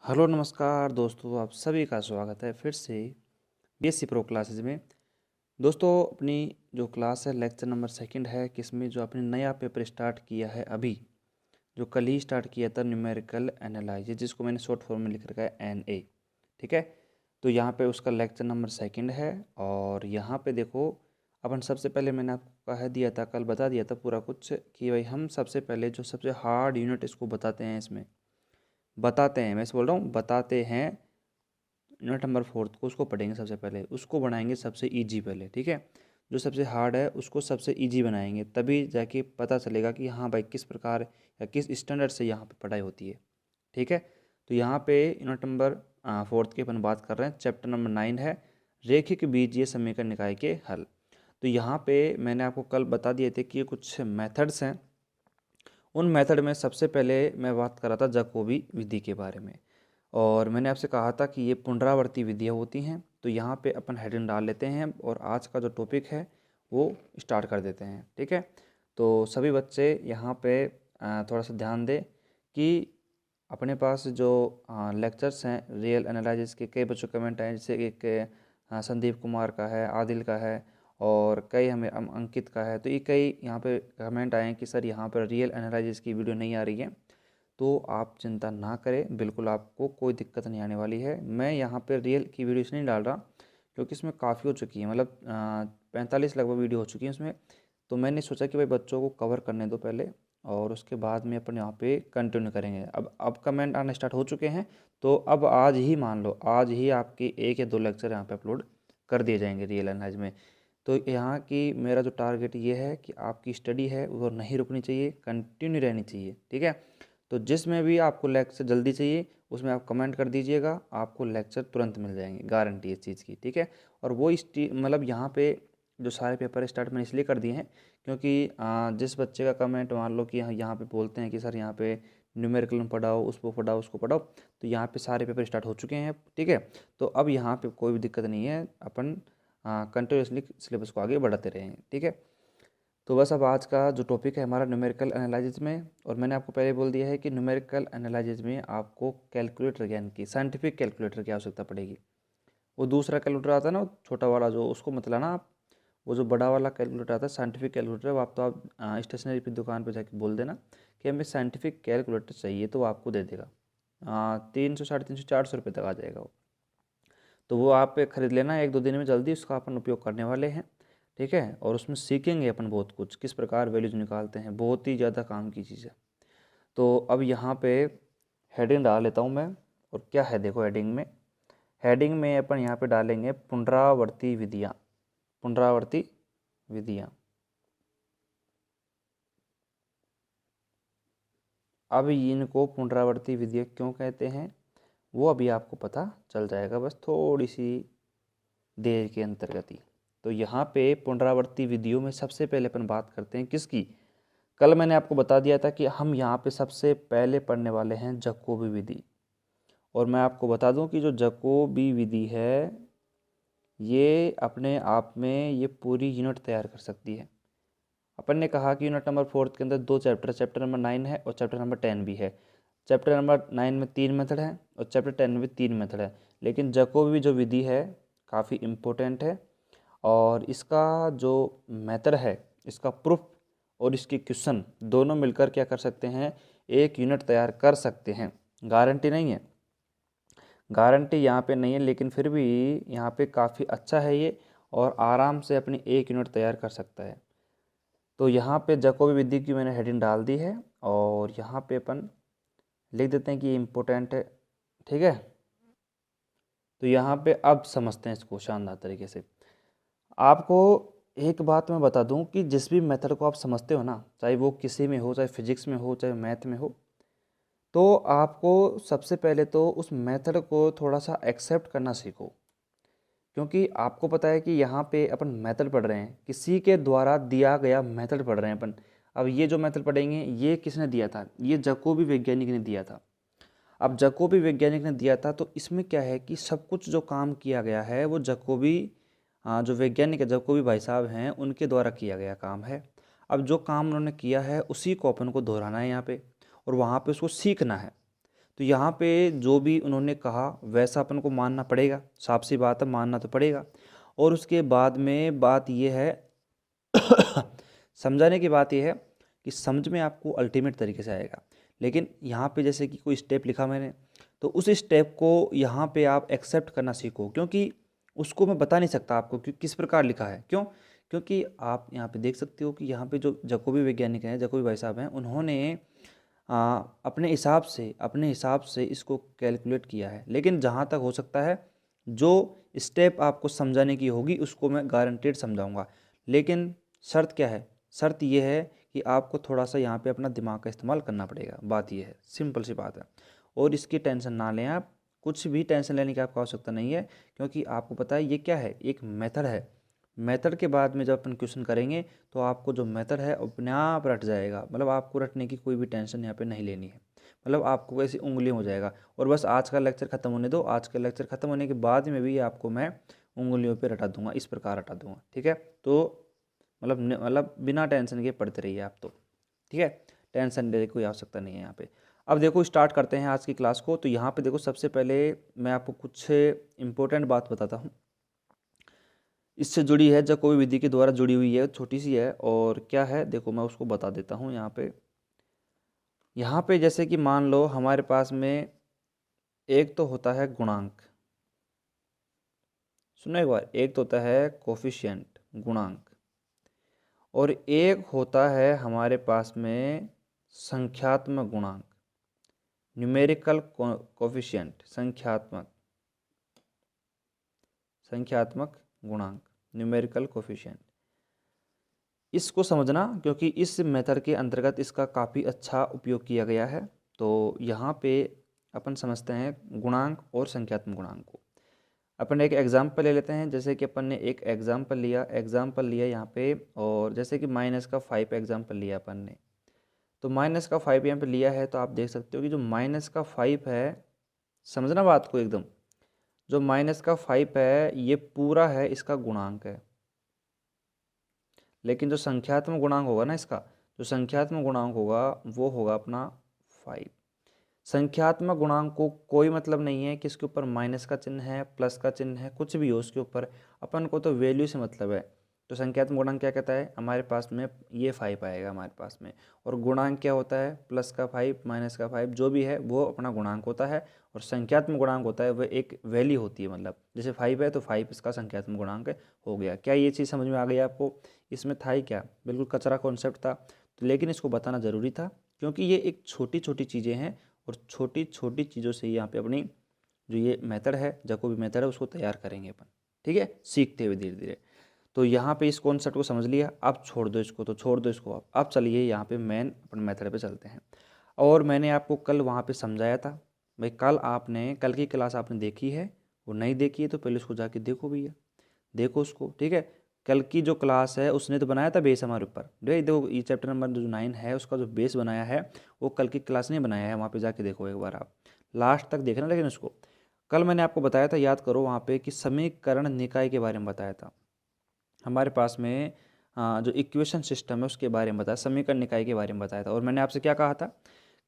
Hello नमस्कार दोस्तों, आप सभी का स्वागत है फिर से बीएससी प्रो क्लासेज में। दोस्तों, अपनी जो क्लास है लेक्चर नंबर सेकंड है, किसमें जो आपने नया पेपर स्टार्ट किया है अभी, जो कल ही स्टार्ट किया था, न्यूमेरिकल एनालिसिस, जिसको मैंने शॉर्ट फॉर्म में लिख रखा है NA। ठीक है, तो यहाँ पे उसका लेक्चर नंबर सेकंड है। और यहाँ पे देखो, अपन सबसे पहले मैंने आपको कह दिया था, कल बता दिया था पूरा कुछ कि भाई हम सबसे पहले जो सबसे हार्ड यूनिट इसको बताते हैं, इसमें बताते हैं, मैं इसे बोल रहा हूँ बताते हैं, यूनिट नंबर फोर्थ को उसको पढ़ेंगे सबसे पहले, उसको बनाएंगे सबसे इजी पहले। ठीक है, जो सबसे हार्ड है उसको सबसे इजी बनाएंगे, तभी जाके पता चलेगा कि हाँ भाई किस प्रकार या किस स्टैंडर्ड से यहाँ पे पढ़ाई होती है। ठीक है, तो यहाँ पे यूनिट नंबर फोर्थ की अपन बात कर रहे हैं, चैप्टर नंबर 9 है रेखिक बीजीय समीकरण निकाय के हल। तो यहाँ पे मैंने आपको कल बता दिए थे कि ये कुछ मेथड्स हैं। उन मेथड में सबसे पहले मैं बात कर रहा था जैकोबी विधि के बारे में, और मैंने आपसे कहा था कि ये पुनरावर्ती विधियाँ होती हैं। तो यहाँ पे अपन हेडिंग डाल लेते हैं और आज का जो टॉपिक है वो स्टार्ट कर देते हैं। ठीक है, तो सभी बच्चे यहाँ पे थोड़ा सा ध्यान दें कि अपने पास जो लेक्चर्स हैं रियल एनालिसिस के, कई बच्चों कमेंट आए, जैसे एक संदीप कुमार का है, आदिल का है, और कई हमें अंकित का है। तो ये कई यहाँ पे कमेंट आए हैं कि सर यहाँ पर रियल एनालिसिस की वीडियो नहीं आ रही है। तो आप चिंता ना करें, बिल्कुल आपको कोई दिक्कत नहीं आने वाली है। मैं यहाँ पे रियल की वीडियो इसलिए नहीं डाल रहा क्योंकि इसमें काफ़ी हो चुकी है, मतलब 45 लगभग वीडियो हो चुकी है उसमें। तो मैंने सोचा कि भाई बच्चों को कवर करने दो पहले, और उसके बाद में अपन यहाँ पे कंटिन्यू करेंगे। अब कमेंट आने स्टार्ट हो चुके हैं, तो अब आज ही मान लो, आज ही आपके 1 या 2 लेक्चर यहाँ पे अपलोड कर दिए जाएंगे रियल एनालिसिस में। तो यहाँ की मेरा जो टारगेट ये है कि आपकी स्टडी है वो नहीं रुकनी चाहिए, कंटिन्यू रहनी चाहिए। ठीक है, तो जिसमें भी आपको लेक्चर जल्दी चाहिए उसमें आप कमेंट कर दीजिएगा, आपको लेक्चर तुरंत मिल जाएंगे, गारंटी इस चीज़ की। ठीक है, और वो मतलब यहाँ पे जो सारे पेपर स्टार्ट मैंने इसलिए कर दिए हैं क्योंकि जिस बच्चे का कमेंट मान लो कि यहाँ पे बोलते हैं कि सर यहाँ पे न्यूमेरिकल में पढ़ाओ, उसको पढ़ाओ, उसको पढ़ाओ, तो यहाँ पे सारे पेपर स्टार्ट हो चुके हैं। ठीक है, तो अब यहाँ पे कोई भी दिक्कत नहीं है, अपन कंटिन्यूसली सिलेबस को आगे बढ़ाते रहेंगे। ठीक है, तो बस अब आज का जो टॉपिक है हमारा न्यूमेरिकल एनालिसिस में, और मैंने आपको पहले बोल दिया है कि न्यूमेरिकल एनालिसिस में आपको कैलकुलेटर ज्ञान की, साइंटिफिक कैलकुलेटर की आवश्यकता पड़ेगी। वो दूसरा कैलकुलेटर आता है ना, वो छोटा वाला, जो उसको मत लाना आप। वो जो बड़ा वाला कैलकुलेटर आता है साइंटिफिक कैलकुलेटर, वो आप तो आप स्टेशनरी की दुकान पर जाके बोल देना कि हमें साइंटिफिक कैलकुलेटर चाहिए, तो वो आपको दे देगा। 300, 350, 400 रुपये तक आ जाएगा वो। तो वो आप खरीद लेना 1-2 दिन में, जल्दी उसका अपन उपयोग करने वाले हैं। ठीक है, और उसमें सीखेंगे अपन बहुत कुछ, किस प्रकार वैल्यूज निकालते हैं, बहुत ही ज़्यादा काम की चीज़ है। तो अब यहाँ पे हेडिंग डाल लेता हूँ मैं, और क्या है देखो हेडिंग में अपन यहाँ पे डालेंगे पुनरावर्ती विधियाँ। पुनरावर्ती विधियाँ, अब इनको पुनरावर्ती विधियाँ क्यों कहते हैं वो अभी आपको पता चल जाएगा, बस थोड़ी सी देर के अंतर्गत ही। तो यहाँ पे पुनरावर्ती विधियों में सबसे पहले अपन बात करते हैं किसकी। कल मैंने आपको बता दिया था कि हम यहाँ पे सबसे पहले पढ़ने वाले हैं जैकोबी विधि। और मैं आपको बता दूं कि जो जैकोबी विधि है ये अपने आप में ये पूरी यूनिट तैयार कर सकती है। अपन ने कहा कि यूनिट नंबर फोर्थ के अंदर 2 चैप्टर, चैप्टर नंबर 9 है और चैप्टर नंबर 10 भी है। चैप्टर नंबर 9 में 3 मेथड है और चैप्टर 10 में भी 3 मेथड है। लेकिन जैकोबी जो विधि है काफ़ी इम्पोर्टेंट है, और इसका जो मेथड है, इसका प्रूफ और इसकी क्वेश्चन दोनों मिलकर क्या कर सकते हैं, एक यूनिट तैयार कर सकते हैं। गारंटी नहीं है, गारंटी यहाँ पे नहीं है, लेकिन फिर भी यहाँ पे काफ़ी अच्छा है ये, और आराम से अपनी एक यूनिट तैयार कर सकता है। तो यहाँ पे जैकोबी विधि की मैंने हेडिंग डाल दी है, और यहाँ पे अपन लिख देते हैं कि ये इम्पोर्टेंट है। ठीक है, तो यहाँ पे अब समझते हैं इसको शानदार तरीके से। आपको एक बात मैं बता दूं कि जिस भी मेथड को आप समझते हो ना, चाहे वो किसी में हो, चाहे फिजिक्स में हो, चाहे मैथ में हो, तो आपको सबसे पहले तो उस मेथड को थोड़ा सा एक्सेप्ट करना सीखो। क्योंकि आपको पता है कि यहाँ पे अपन मेथड पढ़ रहे हैं, किसी के द्वारा दिया गया मेथड पढ़ रहे हैं अपन। अब ये जो मेथड पढ़ेंगे ये किसने दिया था, ये जैकोबी वैज्ञानिक ने दिया था। अब जैकोबी वैज्ञानिक ने दिया था, तो इसमें क्या है कि सब कुछ जो काम किया गया है वो जैकोबी, जो वैज्ञानिक जैकोबी भाई साहब हैं उनके द्वारा किया गया काम है। अब जो काम उन्होंने किया है उसी को अपन को दोहराना है यहाँ पे, और वहाँ पे उसको सीखना है। तो यहाँ पे जो भी उन्होंने कहा वैसा अपन को मानना पड़ेगा, साफ सी बात है, मानना तो पड़ेगा। और उसके बाद में बात ये है समझाने की बात यह है कि समझ में आपको अल्टीमेट तरीके से आएगा। लेकिन यहाँ पे जैसे कि कोई स्टेप लिखा मैंने, तो उस स्टेप को यहाँ पे आप एक्सेप्ट करना सीखो, क्योंकि उसको मैं बता नहीं सकता आपको कि किस प्रकार लिखा है। क्यों? क्योंकि आप यहाँ पे देख सकते हो कि यहाँ पे जो जकोबी वैज्ञानिक हैं, जकोबी भाई साहब हैं, उन्होंने अपने हिसाब से इसको कैलकुलेट किया है। लेकिन जहाँ तक हो सकता है जो स्टेप आपको समझाने की होगी उसको मैं गारंटेड समझाऊंगा। लेकिन शर्त क्या है? शर्त यह है कि आपको थोड़ा सा यहाँ पे अपना दिमाग का इस्तेमाल करना पड़ेगा। बात यह है, सिंपल सी बात है। और इसकी टेंशन ना लें आप, कुछ भी टेंशन लेने की आपको आवश्यकता नहीं है, क्योंकि आपको पता है ये क्या है, एक मेथड है। मेथड के बाद में जब अपन क्वेश्चन करेंगे तो आपको जो मेथड है अपने आप रट जाएगा। मतलब आपको रटने की कोई भी टेंशन यहाँ पे नहीं लेनी है। मतलब आपको ऐसी उंगली हो जाएगा। और बस आज का लेक्चर ख़त्म होने दो, आज का लेक्चर ख़त्म होने के बाद में भी आपको मैं उंगलियों पे रटा दूंगा, इस प्रकार रटा दूंगा। ठीक है? तो मतलब बिना टेंशन के पढ़ते रहिए आप तो। ठीक है? टेंशन लेने की कोई आवश्यकता नहीं है यहाँ पे। अब देखो स्टार्ट करते हैं आज की क्लास को। तो यहाँ पे देखो सबसे पहले मैं आपको कुछ इम्पोर्टेंट बात बताता हूँ, इससे जुड़ी है, जकोबी विधि के द्वारा जुड़ी हुई है, छोटी सी है। और क्या है देखो मैं उसको बता देता हूँ। यहाँ पे जैसे कि मान लो हमारे पास में एक तो होता है गुणांक, सुनो एक बार, एक तो होता है कोफिशिएंट गुणांक, और एक होता है हमारे पास में संख्यात्मक गुणांक, न्यूमेरिकल कोफिशिएंट, संख्यात्मक गुणांक, न्यूमेरिकल कोफिशिएंट। इसको समझना, क्योंकि इस मेथड के अंतर्गत इसका काफ़ी अच्छा उपयोग किया गया है। तो यहाँ पे अपन समझते हैं गुणांक और संख्यात्मक गुणांक को। अपन एक एग्जाम्पल ले लेते हैं। जैसे कि अपन ने एक एग्जाम्पल लिया यहाँ पे, और जैसे कि -5 एग्जाम्पल लिया अपन ने। तो -5 यहाँ पे लिया है, तो आप देख सकते हो कि जो -5 है, समझना बात को एकदम, जो -5 है ये पूरा है इसका गुणांक है। लेकिन जो संख्यात्मक गुणांक होगा ना इसका, जो संख्यात्मक गुणांक होगा वो होगा अपना 5। संख्यात्मक गुणांक को कोई मतलब नहीं है कि इसके ऊपर माइनस का चिन्ह है, प्लस का चिन्ह है, कुछ भी हो उसके ऊपर, अपन को तो वैल्यू से मतलब है। तो संख्यात्मक गुणांक क्या कहता है, हमारे पास में ये 5 आएगा हमारे पास में। और गुणांक क्या होता है, प्लस का 5 माइनस का 5 जो भी है वो अपना गुणांक होता है। और संख्यात्मक गुणांक होता है वह एक वैल्यू होती है, मतलब जैसे 5 है तो 5 इसका संख्यात्मक गुणांक हो गया। क्या ये चीज़ समझ में आ गई आपको? इसमें था ही क्या, बिल्कुल कचरा कॉन्सेप्ट था। तो लेकिन इसको बताना ज़रूरी था, क्योंकि ये एक छोटी छोटी चीज़ें हैं, और छोटी छोटी चीज़ों से यहाँ पे अपनी जो ये मेथड है, जकोबी मेथड है, उसको तैयार करेंगे अपन। ठीक है? सीखते हुए धीरे धीरे। तो यहाँ पे इस कॉन्सेप्ट को समझ लिया, अब छोड़ दो इसको, तो छोड़ दो इसको। अब चलिए यहाँ पे मेन अपन मेथड पे चलते हैं। और मैंने आपको कल वहाँ पे समझाया था भाई, कल की क्लास आपने देखी है, वो नहीं देखी है तो पहले उसको जाके देखो भैया, देखो उसको। ठीक है? कल की जो क्लास है उसने तो बनाया था बेस हमारे ऊपर। देखो ये चैप्टर नंबर जो 9 है उसका जो बेस बनाया है वो कल की क्लास ने बनाया है। वहाँ पे जाके देखो एक बार, आप लास्ट तक देखना। लेकिन उसको कल मैंने आपको बताया था, याद करो, वहाँ पे कि समीकरण निकाय के बारे में बताया था। हमारे पास में जो इक्वेशन सिस्टम है उसके बारे में बताया, समीकरण निकाय के बारे में बताया था। और मैंने आपसे क्या कहा था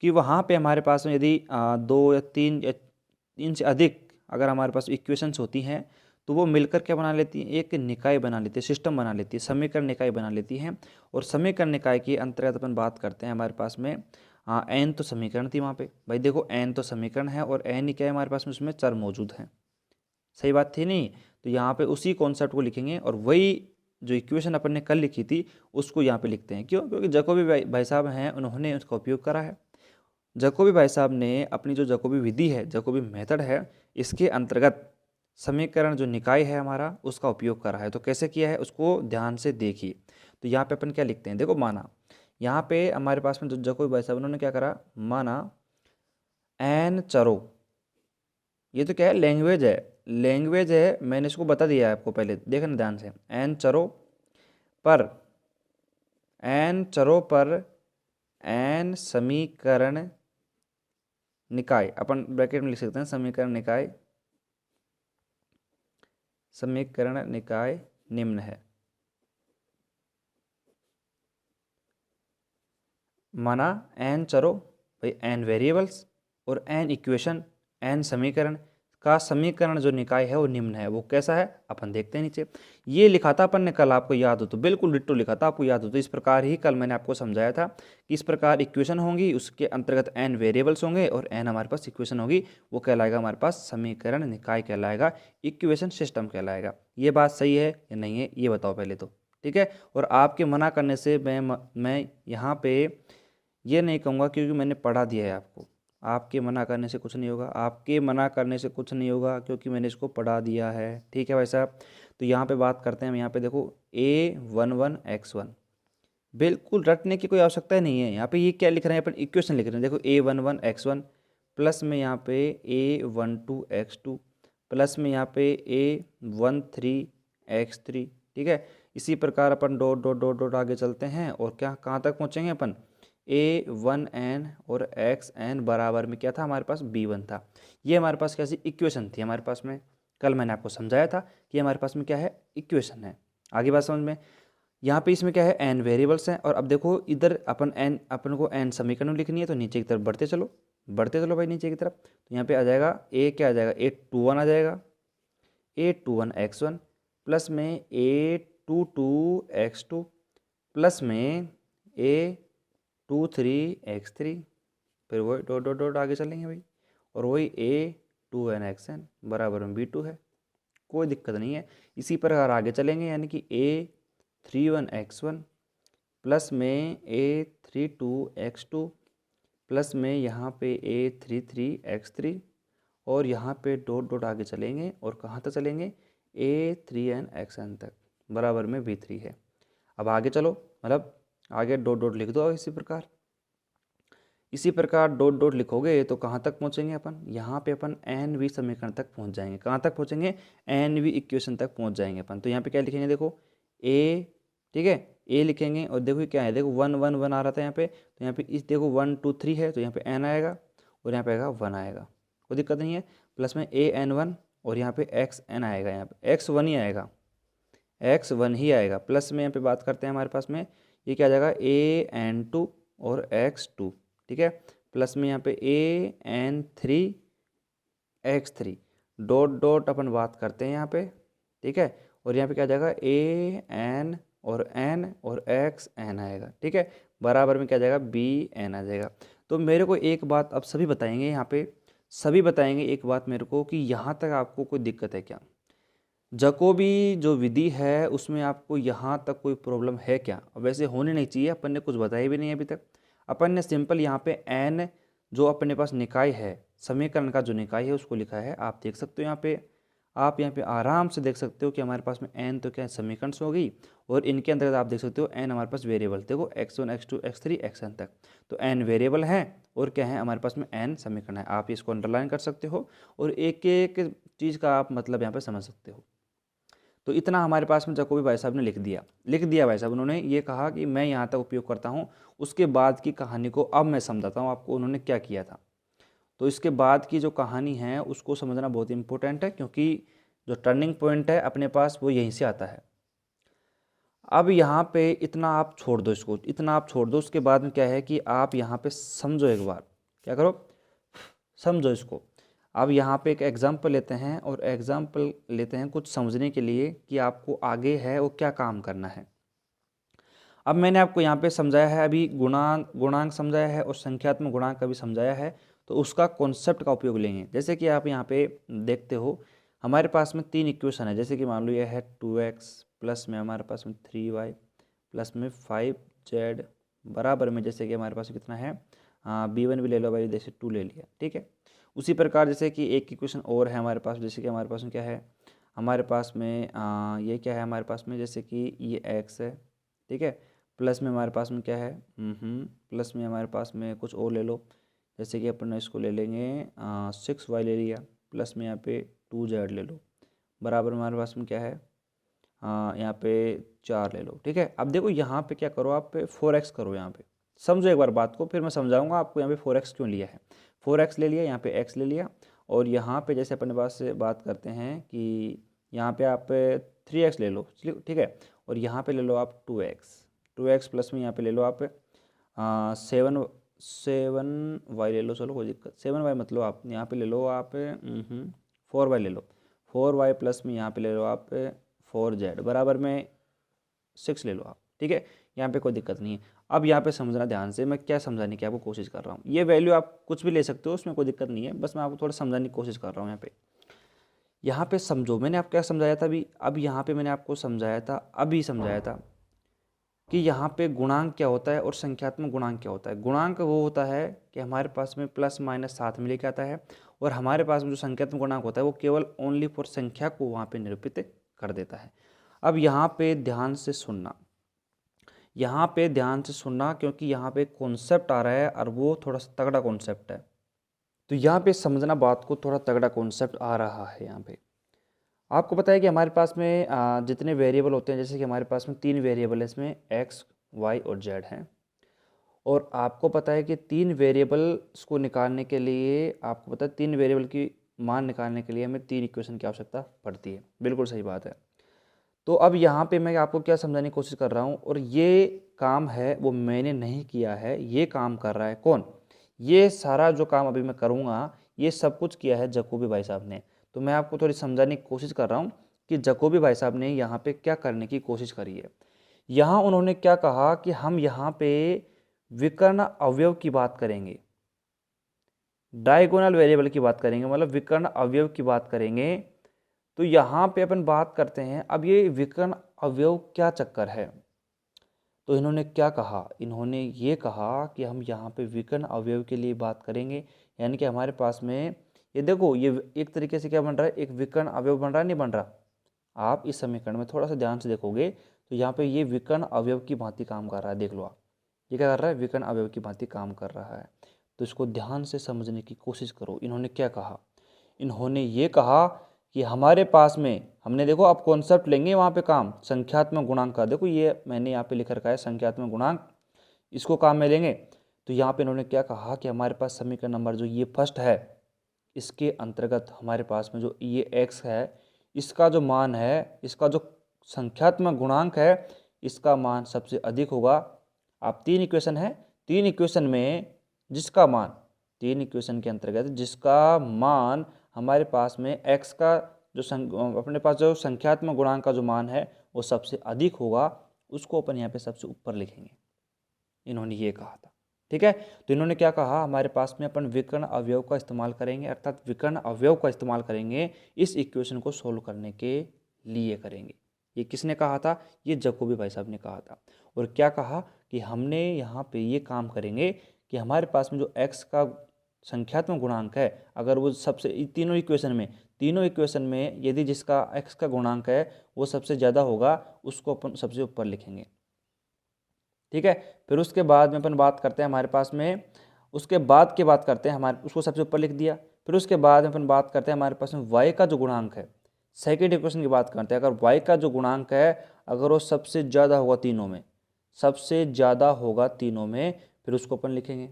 कि वहाँ पे हमारे पास में यदि 2 या 3 या 3 से अधिक अगर हमारे पास इक्वेशंस होती हैं तो वो मिलकर क्या बना लेती हैं, एक निकाय बना लेती है, सिस्टम बना लेती है, समीकरण निकाय बना लेती हैं। और समीकरण निकाय के अंतर्गत अपन बात करते हैं, हमारे पास में n तो समीकरण थी वहाँ पे। भाई देखो n तो समीकरण है और n ही क्या है हमारे पास में, उसमें चर मौजूद हैं। सही बात थी नहीं? तो यहाँ पे उसी कॉन्सेप्ट को लिखेंगे, और वही जो इक्वेशन अपन ने कल लिखी थी उसको यहाँ पे लिखते हैं। क्यों? क्योंकि जकोबी भाई साहब हैं, उन्होंने उसका उपयोग करा है। जकोबी भाई साहब ने अपनी जो जकोबी विधि है, जकोबी मेथड है, इसके अंतर्गत समीकरण जो निकाय है हमारा उसका उपयोग करा है। तो कैसे किया है उसको ध्यान से देखिए। तो यहाँ पे अपन क्या लिखते हैं, देखो माना यहाँ पे हमारे पास में जो जकोबी भाई साहब उन्होंने क्या करा, माना n चरों, ये तो क्या है, लैंग्वेज है, मैंने इसको बता दिया है आपको पहले, देखना ध्यान से। n चरों पर n समीकरण निकाय, अपन ब्रैकेट में लिख सकते हैं समीकरण निकाय निम्न है। माना n चरों, भाई n वेरिएबल्स, और n इक्वेशन, n समीकरण का समीकरण जो निकाय है वो निम्न है। वो कैसा है अपन देखते हैं नीचे। ये लिखा था अपन ने कल, आपको याद हो तो, बिल्कुल डिट्टो लिखा था, आपको याद हो तो। इस प्रकार ही कल मैंने आपको समझाया था कि इस प्रकार इक्वेशन होंगी, उसके अंतर्गत n वेरिएबल्स होंगे और n हमारे पास इक्वेशन होगी। वो कहलाएगा हमारे पास समीकरण निकाय कहलाएगा, इक्वेशन सिस्टम कहलाएगा। ये बात सही है या नहीं है ये बताओ पहले तो, ठीक है। और आपके मना करने से मैं यहाँ पे ये नहीं कहूँगा, क्योंकि मैंने पढ़ा दिया है आपको। आपके मना करने से कुछ नहीं होगा, आपके मना करने से कुछ नहीं होगा, क्योंकि मैंने इसको पढ़ा दिया है, ठीक है भाई साहब। तो यहाँ पे बात करते हैं, यहाँ पे देखो a11x1, बिल्कुल रटने की कोई आवश्यकता नहीं है। यहाँ पे ये क्या लिख रहे हैं अपन, इक्वेशन लिख रहे हैं। देखो a11x1 प्लस में यहाँ पे a12x2 प्लस में यहाँ पे a13x3, ठीक है। इसी प्रकार अपन डॉट डॉट डॉट डॉट आगे चलते हैं और क्या कहाँ तक पहुँचेंगे अपन, a1n और xn बराबर में क्या था हमारे पास, b1 था। ये हमारे पास कैसी इक्वेशन थी हमारे पास में, कल मैंने आपको समझाया था कि हमारे पास में क्या है, इक्वेशन है। आगे बात समझ में। यहाँ पे इसमें क्या है, n वेरिएबल्स हैं। और अब देखो इधर अपन को n समीकरण लिखनी है, तो नीचे की तरफ बढ़ते चलो, बढ़ते चलो भाई नीचे की तरफ। तो यहाँ पे आ जाएगा a, क्या आ जाएगा, a21 आ जाएगा, a21x1 प्लस में a22x2 प्लस में a23x3, फिर वही डॉट डॉट डॉट आगे चलेंगे भाई, और वही a2nxn बराबर में b2 है, कोई दिक्कत नहीं है। इसी प्रकार आगे चलेंगे, यानी कि a31x1 प्लस में a32x2 प्लस में यहाँ पे a33x3 और यहाँ पे डॉट डॉट आगे चलेंगे और कहाँ तक चलेंगे, a3nxn तक बराबर में b3 है। अब आगे चलो, मतलब आगे डॉट डॉट लिख दो। इसी प्रकार डॉट डॉट लिखोगे तो कहाँ तक पहुँचेंगे अपन, यहाँ पे अपन nवीं समीकरण तक पहुँच जाएंगे। कहाँ तक पहुँचेंगे, nवीं इक्वेशन तक पहुँच जाएंगे अपन। तो यहाँ पे क्या लिखेंगे, देखो a, ठीक है, a लिखेंगे और देखो क्या है, देखो 1 1 1 आ रहा था यहाँ पे, तो यहाँ पे इस देखो 1 2 3 है, तो यहाँ पे n आएगा और यहाँ पे आएगा 1 आएगा, कोई दिक्कत नहीं है। प्लस में an1 और यहाँ पे xn आएगा, यहाँ पे x1 ही आएगा, x1 ही आएगा। प्लस में यहाँ पे बात करते हैं हमारे पास में ये क्या आ जाएगा, an2 और x2, ठीक है। प्लस में यहाँ पे an3x3 डॉट डॉट अपन बात करते हैं यहाँ पे, ठीक है। और यहाँ पे क्या आ जाएगा, an और n और xn आएगा, ठीक है, बराबर में क्या आ जाएगा, bn आ जाएगा। तो मेरे को एक बात अब सभी बताएंगे, यहाँ पे सभी बताएंगे एक बात मेरे को, कि यहाँ तक आपको कोई दिक्कत है क्या, जकोबी जो विधि है उसमें आपको यहाँ तक कोई प्रॉब्लम है क्या। वैसे होनी नहीं चाहिए, अपन ने कुछ बताया भी नहीं अभी तक। अपन ने सिंपल यहाँ पे n जो अपने पास निकाय है, समीकरण का जो निकाय है उसको लिखा है। आप देख सकते हो यहाँ पे, आप यहाँ पे आराम से देख सकते हो कि हमारे पास में n तो क्या है, समीकरण हो गई, और इनके अंदर आप देख सकते हो n हमारे पास वेरिएबल, देखो x1 x2 x3 xn तक, तो n वेरिएबल हैं और क्या है हमारे पास में n समीकरण है। आप इसको अंडरलाइन कर सकते हो और एक एक चीज़ का आप मतलब यहाँ पे समझ सकते हो। तो इतना हमारे पास में जकोबी भाई साहब ने लिख दिया भाई साहब। उन्होंने ये कहा कि मैं यहाँ तक उपयोग करता हूँ, उसके बाद की कहानी को अब मैं समझाता हूँ आपको उन्होंने क्या किया था। तो इसके बाद की जो कहानी है उसको समझना बहुत इंपॉर्टेंट है, क्योंकि जो टर्निंग पॉइंट है अपने पास वो यहीं से आता है। अब यहाँ पे इतना आप छोड़ दो, इसको इतना आप छोड़ दो। उसके बाद में क्या है कि आप यहाँ पे समझो, एक बार क्या करो, समझो इसको। अब यहाँ पे एक एग्जाम्पल लेते हैं और एग्जाम्पल लेते हैं कुछ समझने के लिए कि आपको आगे है वो क्या काम करना है। अब मैंने आपको यहाँ पे समझाया है, अभी गुणांक समझाया है और संख्यात्मक गुणांक का भी समझाया है, तो उसका कॉन्सेप्ट का उपयोग लेंगे। जैसे कि आप यहाँ पे देखते हो हमारे पास में 3 इक्वेशन है, जैसे कि मान लो यह है 2x प्लस में हमारे पास में 3y प्लस में 5z बराबर में, जैसे कि हमारे पास कितना है, b1 भी ले लो भाई, जैसे 2 ले लिया, ठीक है। उसी प्रकार जैसे कि एक इक्वेशन और है हमारे पास, जैसे कि हमारे पास में क्या है, हमारे पास में ये क्या है हमारे पास में, जैसे कि ये x है, ठीक है। प्लस में हमारे पास में क्या है, प्लस में हमारे पास में कुछ और ले लो, जैसे कि अपन इसको ले लेंगे 6y ले लिया, प्लस में यहाँ पे 2z ले लो, बराबर हमारे पास में क्या है, यहाँ पे 4 ले लो, ठीक है। अब देखो यहाँ पे क्या करो, आप 4x करो, यहाँ पे समझो एक बार बात को, फिर मैं समझाऊंगा आपको यहाँ पे 4x क्यों लिया है। 4x ले लिया, यहाँ पे x ले लिया, और यहाँ पे जैसे अपने पास से बात करते हैं कि यहाँ पे आप 3x ले लो, ठीक है। और यहाँ पे ले लो आप 2x प्लस में यहाँ पे ले लो आप 7y ले लो, चलो कोई दिक्कत, 7y मत लो आप, यहाँ पे ले लो आप 4y ले लो, 4y प्लस में यहाँ पे ले लो आप 4z बराबर में 6 ले लो आप, ठीक है। यहाँ पे कोई दिक्कत नहीं है। अब यहाँ पे समझना ध्यान से, मैं क्या समझाने की आपको कोशिश कर रहा हूँ। ये वैल्यू आप कुछ भी ले सकते हो, उसमें कोई दिक्कत नहीं है, बस मैं आपको थोड़ा समझाने की कोशिश कर रहा हूँ। यहाँ पे समझो, मैंने आपको क्या समझाया था अभी, अब यहाँ पे मैंने आपको समझाया था, अभी समझाया था कि यहाँ पे गुणांक क्या होता है और संख्यात्मक गुणांक क्या होता है। गुणांक वो होता है कि हमारे पास में प्लस माइनस साथ में लेके आता है, और हमारे पास में जो संख्यात्मक गुणांक होता है वो केवल ओनली फॉर संख्या को वहाँ पे निरूपित कर देता है। अब यहाँ पे ध्यान से सुनना, यहाँ पे ध्यान से सुनना, क्योंकि यहाँ पे कॉन्सेप्ट आ रहा है और वो थोड़ा सा तगड़ा कॉन्सेप्ट है, तो यहाँ पे समझना बात को, थोड़ा तगड़ा कॉन्सेप्ट आ रहा है। यहाँ पे आपको पता है कि हमारे पास में जितने वेरिएबल होते हैं, जैसे कि हमारे पास में 3 वेरिएबल है, इसमें x, y और z हैं, और आपको पता है कि 3 वेरिएबल्स को निकालने के लिए, आपको पता है 3 वेरिएबल की मान निकालने के लिए हमें 3 इक्वेशन की आवश्यकता पड़ती है। बिल्कुल सही बात है। तो अब यहाँ पे मैं आपको क्या समझाने की कोशिश कर रहा हूँ, और ये काम है वो मैंने नहीं किया है, ये काम कर रहा है कौन, ये सारा जो काम अभी मैं करूँगा ये सब कुछ किया है जकोबी भाई साहब ने। तो मैं आपको थोड़ी समझाने की कोशिश कर रहा हूँ कि जकोबी भाई साहब ने यहाँ पे क्या करने की कोशिश करी है। यहाँ उन्होंने क्या कहा कि हम यहाँ पे विकर्ण अवयव की बात करेंगे, डायगोनल वेरिएबल की बात करेंगे, मतलब विकर्ण अवयव की बात करेंगे। तो यहाँ पे अपन बात करते हैं, अब ये विकर्ण अवयव क्या चक्कर है। तो इन्होंने क्या कहा, इन्होंने ये कहा कि हम यहाँ पे विकर्ण अवयव के लिए बात करेंगे, यानी कि हमारे पास में ये देखो, ये एक तरीके से क्या बन रहा है, एक विकर्ण अवयव बन रहा है, नहीं बन रहा। आप इस समीकरण में थोड़ा सा ध्यान से देखोगे तो यहाँ पे ये विकर्ण अवयव की भांति काम कर रहा है। देख लो आप, ये क्या कर रहा है, विकर्ण अवयव की भांति काम कर रहा है। तो इसको ध्यान से समझने की कोशिश करो। इन्होंने क्या कहा, इन्होंने ये कहा कि हमारे पास में, हमने देखो अब कॉन्सेप्ट लेंगे वहाँ पे काम संख्यात्मक गुणांक का, देखो ये मैंने यहाँ पे लिख रखा है संख्यात्मक गुणांक, इसको काम में लेंगे। तो यहाँ पे इन्होंने क्या कहा कि हमारे पास समीकरण नंबर जो ये फर्स्ट है, इसके अंतर्गत हमारे पास में जो ये x है, इसका जो मान है, इसका जो संख्यात्मक गुणांक है, इसका मान सबसे अधिक होगा। आप 3 इक्वेशन है, 3 इक्वेशन में जिसका मान, 3 इक्वेशन के अंतर्गत जिसका मान हमारे पास में x का जो अपने पास जो संख्यात्मक गुणांक का जो मान है वो सबसे अधिक होगा, उसको अपन यहाँ पे सबसे ऊपर लिखेंगे। इन्होंने ये कहा था, ठीक है। तो इन्होंने क्या कहा, हमारे पास में अपन विकर्ण अवयव का इस्तेमाल करेंगे, अर्थात विकर्ण अवयव का इस्तेमाल करेंगे इस इक्वेशन को सोल्व करने के लिए करेंगे। ये किसने कहा था, ये जकोबी भाई साहब ने कहा था। और क्या कहा कि हमने यहाँ पे ये काम करेंगे कि हमारे पास में जो x का संख्यात्मक गुणांक है, अगर वो सबसे तीनों इक्वेशन में यदि जिसका x का गुणांक है वो सबसे ज़्यादा होगा, उसको अपन सबसे ऊपर लिखेंगे, ठीक है। फिर उसके बाद में अपन बात करते हैं हमारे पास में, उसके बाद की बात करते हैं, हमारे उसको सबसे ऊपर लिख दिया। फिर उसके बाद में अपन बात करते हैं हमारे पास में y का जो गुणांक है, सेकेंड इक्वेशन की बात करते हैं। अगर y का जो गुणांक है अगर वो सबसे ज़्यादा होगा तीनों में, सबसे ज़्यादा होगा तीनों में, फिर उसको अपन लिखेंगे,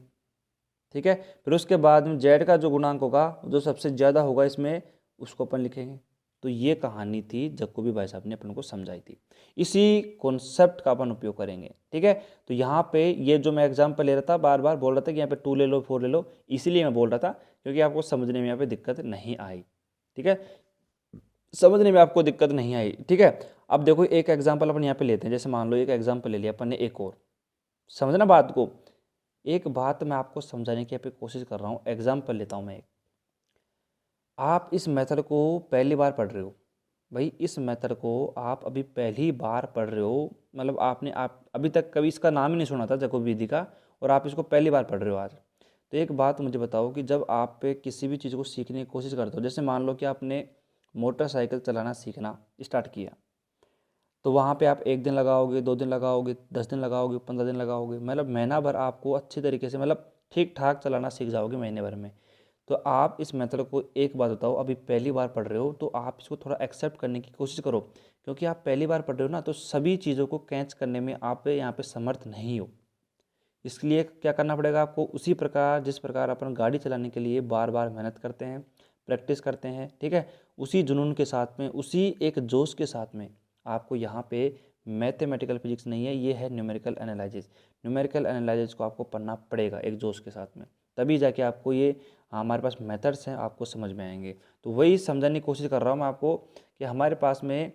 ठीक है। फिर उसके बाद में z का जो गुणांक होगा जो सबसे ज़्यादा होगा इसमें, उसको अपन लिखेंगे। तो ये कहानी थी जकोबी भाई साहब ने अपन को समझाई थी, इसी कॉन्सेप्ट का अपन उपयोग करेंगे, ठीक है। तो यहाँ पे ये जो मैं एग्जाम्पल ले रहा था, बार बार बोल रहा था कि यहाँ पे 2 ले लो 4 ले लो, इसीलिए मैं बोल रहा था क्योंकि आपको समझने में यहाँ पे दिक्कत नहीं आई, ठीक है, समझने में आपको दिक्कत नहीं आई, ठीक है। अब देखो एक एग्जाम्पल अपन यहाँ पे लेते हैं, जैसे मान लो एक एग्जाम्पल ले लिया अपन ने, एक और समझना बात को, एक बात मैं आपको समझाने की यहाँ पे कोशिश कर रहा हूँ। एग्जाम्पल लेता हूँ मैं एक, आप इस मेथड को पहली बार पढ़ रहे हो भाई, इस मेथड को आप अभी पहली बार पढ़ रहे हो, मतलब आप अभी तक कभी इसका नाम ही नहीं सुना था जकोबी विधि का, और आप इसको पहली बार पढ़ रहे हो आज। तो एक बात मुझे बताओ कि जब आप किसी भी चीज़ को सीखने की कोशिश करते हो, जैसे मान लो कि आपने मोटरसाइकिल चलाना सीखना स्टार्ट किया, तो वहाँ पे आप 1 दिन लगाओगे, 2 दिन लगाओगे, 10 दिन लगाओगे, 15 दिन लगाओगे, मतलब महीना भर आपको अच्छी तरीके से, मतलब ठीक ठाक चलाना सीख जाओगे महीने भर में। तो आप इस मेथड को, एक बात बताओ, अभी पहली बार पढ़ रहे हो तो आप इसको थोड़ा एक्सेप्ट करने की कोशिश करो, क्योंकि आप पहली बार पढ़ रहे हो ना, तो सभी चीज़ों को कैच करने में आप यहाँ पे समर्थ नहीं हो। इसलिए क्या करना पड़ेगा आपको, उसी प्रकार जिस प्रकार अपन गाड़ी चलाने के लिए बार बार मेहनत करते हैं, प्रैक्टिस करते हैं, ठीक है, उसी जुनून के साथ में, उसी एक जोश के साथ में आपको यहाँ पे मैथमेटिकल फिजिक्स नहीं है, ये है न्यूमेरिकल एनालिसिस। न्यूमेरिकल एनालिसिस को आपको पढ़ना पड़ेगा एक जोश के साथ में, तभी जाके आपको ये हमारे पास मेथड्स हैं आपको समझ में आएंगे। तो वही समझाने की कोशिश कर रहा हूँ मैं आपको कि हमारे पास में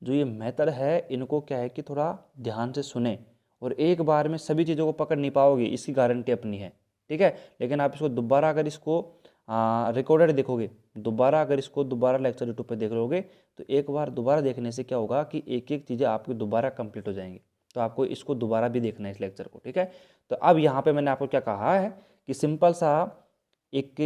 जो ये मेथड है इनको क्या है कि थोड़ा ध्यान से सुने, और एक बार में सभी चीज़ों को पकड़ नहीं पाओगे इसकी गारंटी अपनी है, ठीक है। लेकिन आप इसको दोबारा अगर इसको रिकॉर्डेड देखोगे, दोबारा लेक्चर यूट्यूब पे देख लोगे, तो एक बार दोबारा देखने से क्या होगा कि एक एक चीज़ें आपकी दोबारा कंप्लीट हो जाएंगी। तो आपको इसको दोबारा भी देखना है इस लेक्चर को, ठीक है। तो अब यहाँ पे मैंने आपको क्या कहा है कि सिंपल सा एक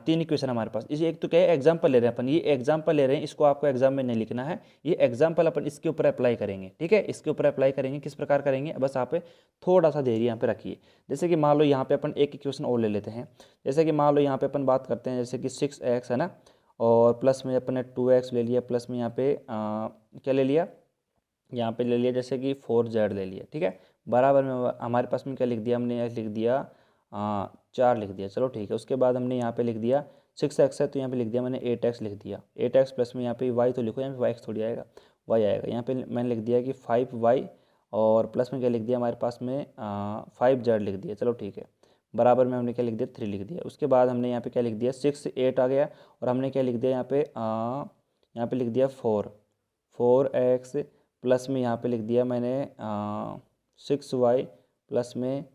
तीन इक्वेशन हमारे पास, इस एक तो क्या है एग्जाम्पल ले रहे हैं अपन, ये एग्जाम्पल ले रहे हैं, इसको आपको एग्जाम में नहीं लिखना है, ये एग्जाम्पल अपन इसके ऊपर अप्लाई करेंगे, ठीक है। इसके ऊपर अप्लाई करेंगे, किस प्रकार करेंगे बस आप थोड़ा सा धैर्य यहाँ पे रखिए। जैसे कि मान लो यहाँ पे अपन एक इक्वेशन और ले लेते हैं, जैसे कि मान लो यहाँ पे अपन बात करते हैं जैसे कि 6x है ना, और प्लस में अपन ने 2x ले लिया, प्लस में यहाँ पे क्या ले लिया, यहाँ पे ले लिया जैसे कि 4z ले लिया, ठीक है। बराबर में हमारे पास में क्या लिख दिया हमने, लिख दिया 4 लिख दिया, चलो ठीक है। उसके बाद हमने यहाँ पे लिख दिया 6x है, तो यहाँ पे लिख दिया मैंने 8x लिख दिया, 8x प्लस में यहाँ पे y तो लिखो, यहाँ पे y थोड़ी आएगा, y आएगा। यहाँ पे मैंने लिख दिया कि 5y, और प्लस में क्या लिख दिया हमारे पास में 5z लिख दिया, चलो ठीक है। बराबर में हमने क्या लिख दिया 3 लिख दिया। उसके बाद हमने यहाँ पे क्या लिख दिया 6 8 आ गया, और हमने क्या लिख दिया यहाँ पे लिख दिया 4x प्लस में यहाँ पे लिख दिया मैंने 6y प्लस में,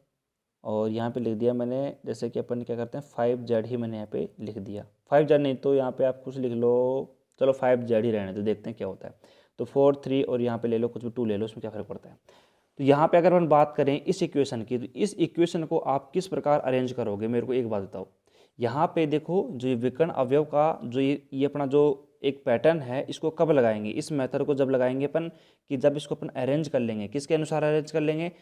और यहाँ पे लिख दिया मैंने जैसे कि अपन क्या करते हैं 5z ही मैंने यहाँ पे लिख दिया, 5z नहीं तो यहाँ पे आप कुछ लिख लो, चलो 5z ही रहने तो देखते हैं क्या होता है। तो 4 3 और यहाँ पे ले लो कुछ भी 2 ले लो, उसमें क्या फ़र्क पड़ता है। तो यहाँ पे अगर अपन बात करें इस इक्वेशन की, तो इस इक्वेशन को आप किस प्रकार अरेंज करोगे, मेरे को एक बात बताओ। यहाँ पे देखो जो ये विकर्ण अवयव का जो ये अपना जो एक पैटर्न है, इसको कब लगाएंगे, इस मेथड को जब लगाएंगे अपन, कि जब इसको अपन अरेंज कर लेंगे, किसके अनुसार अरेंज कर लेंगे,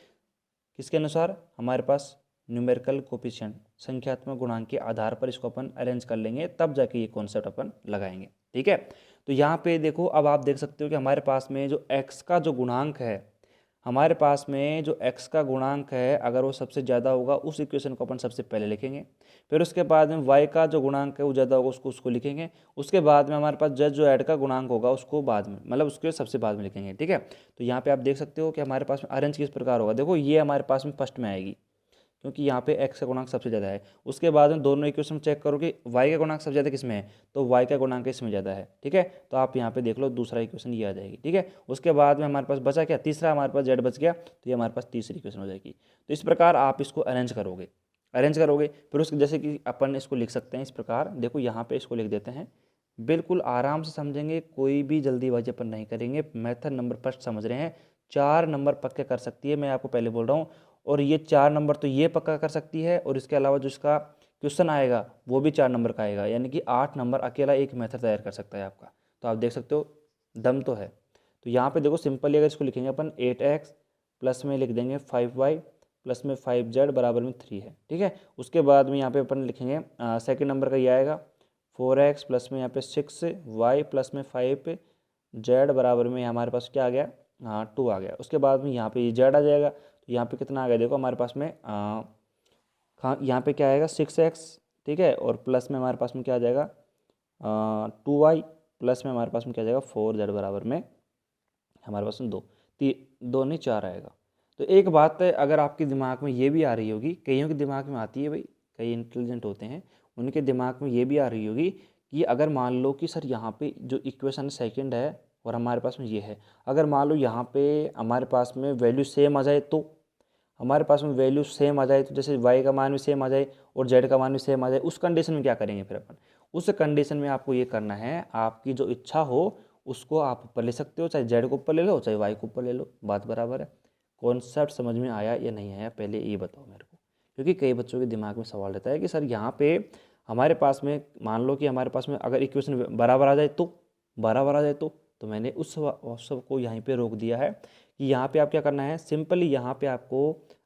किसके अनुसार, हमारे पास न्यूमेरिकल कोफिशिएंट संख्यात्मक गुणांक के आधार पर इसको अपन अरेंज कर लेंगे, तब जाके ये कॉन्सेप्ट अपन लगाएंगे, ठीक है। तो यहाँ पे देखो अब आप देख सकते हो कि हमारे पास में जो x का जो गुणांक है, हमारे पास में जो x का गुणांक है अगर वो सबसे ज़्यादा होगा उस इक्वेशन को अपन सबसे पहले लिखेंगे, फिर उसके बाद में y का जो गुणांक है वो ज़्यादा होगा उसको लिखेंगे, उसके बाद में हमारे पास जो ऐड का गुणांक होगा उसको बाद में, मतलब उसके सबसे बाद में लिखेंगे, ठीक है। तो यहाँ पे आप देख सकते हो कि हमारे पास में अरेंज किस प्रकार होगा, देखो ये हमारे पास में फर्स्ट में आएगी क्योंकि यहाँ पे x का गुणांक सबसे ज़्यादा है। उसके बाद में दोनों इक्वेशन चेक करो कि y का गुणांक सबसे ज़्यादा किसमें है, तो y का गुणांक इसमें ज़्यादा है, ठीक है। तो आप यहाँ पे देख लो दूसरा इक्वेशन ये आ जाएगी, ठीक है। उसके बाद में हमारे पास बचा क्या, तीसरा हमारे पास z बच गया, तो ये हमारे पास तीसरी इक्वेशन हो जाएगी। तो इस प्रकार आप इसको अरेंज करोगे फिर उसके जैसे कि अपन इसको लिख सकते हैं इस प्रकार, देखो यहाँ पर इसको लिख देते हैं, बिल्कुल आराम से समझेंगे, कोई भी जल्दीबाजी अपन नहीं करेंगे। मेथड नंबर फर्स्ट समझ रहे हैं, 4 नंबर पक्के कर सकती है, मैं आपको पहले बोल रहा हूँ, और ये 4 नंबर तो ये पक्का कर सकती है, और इसके अलावा जो इसका क्वेश्चन आएगा वो भी 4 नंबर का आएगा, यानी कि 8 नंबर अकेला एक मेथड तैयार कर सकता है आपका। तो आप देख सकते हो दम तो है। तो यहाँ पे देखो सिंपली अगर इसको लिखेंगे अपन 8x प्लस में लिख देंगे 5y प्लस में 5z बराबर में 3 है, ठीक है। उसके बाद में यहाँ पे अपन लिखेंगे सेकेंड नंबर का ये आएगा 4x प्लस में यहाँ पे 6y प्लस में 5z बराबर में हमारे पास क्या आ गया, 2 आ गया। उसके बाद में यहाँ पे ये z आ जाएगा, तो यहाँ पे कितना आ गया देखो हमारे पास में यहाँ पे क्या आएगा 6x, ठीक है, और प्लस में हमारे पास में क्या आ जाएगा 2y प्लस में हमारे पास में क्या आ जाएगा 4z बराबर में हमारे पास में 2 नहीं 4 आएगा। तो एक बात है अगर आपके दिमाग में ये भी आ रही होगी, कईयों के दिमाग में आती है भाई, कई इंटेलिजेंट होते हैं उनके दिमाग में ये भी आ रही होगी कि अगर मान लो कि सर यहाँ पे जो इक्वेशन सेकंड है और हमारे पास में ये है, अगर मान लो यहाँ पे हमारे पास में वैल्यू सेम आ जाए, तो हमारे पास में वैल्यू सेम आ जाए, तो जैसे y का मान भी सेम आ जाए और z का मान भी सेम आ जाए, उस कंडीशन में क्या करेंगे फिर अपन, उस कंडीशन में आपको ये करना है, आपकी जो इच्छा हो उसको आप ऊपर ले सकते हो, चाहे z को ऊपर ले लो चाहे y को ऊपर ले लो, बात बराबर है। कॉन्सेप्ट समझ में आया या नहीं आया पहले ये बताओ मेरे को, क्योंकि कई बच्चों के दिमाग में सवाल रहता है कि सर यहाँ पे हमारे पास में मान लो कि हमारे पास में अगर इक्वेशन बराबर आ जाए तो मैंने उस सब को यहीं पे रोक दिया है कि यहाँ पे आप क्या करना है, सिंपली यहाँ पे आपको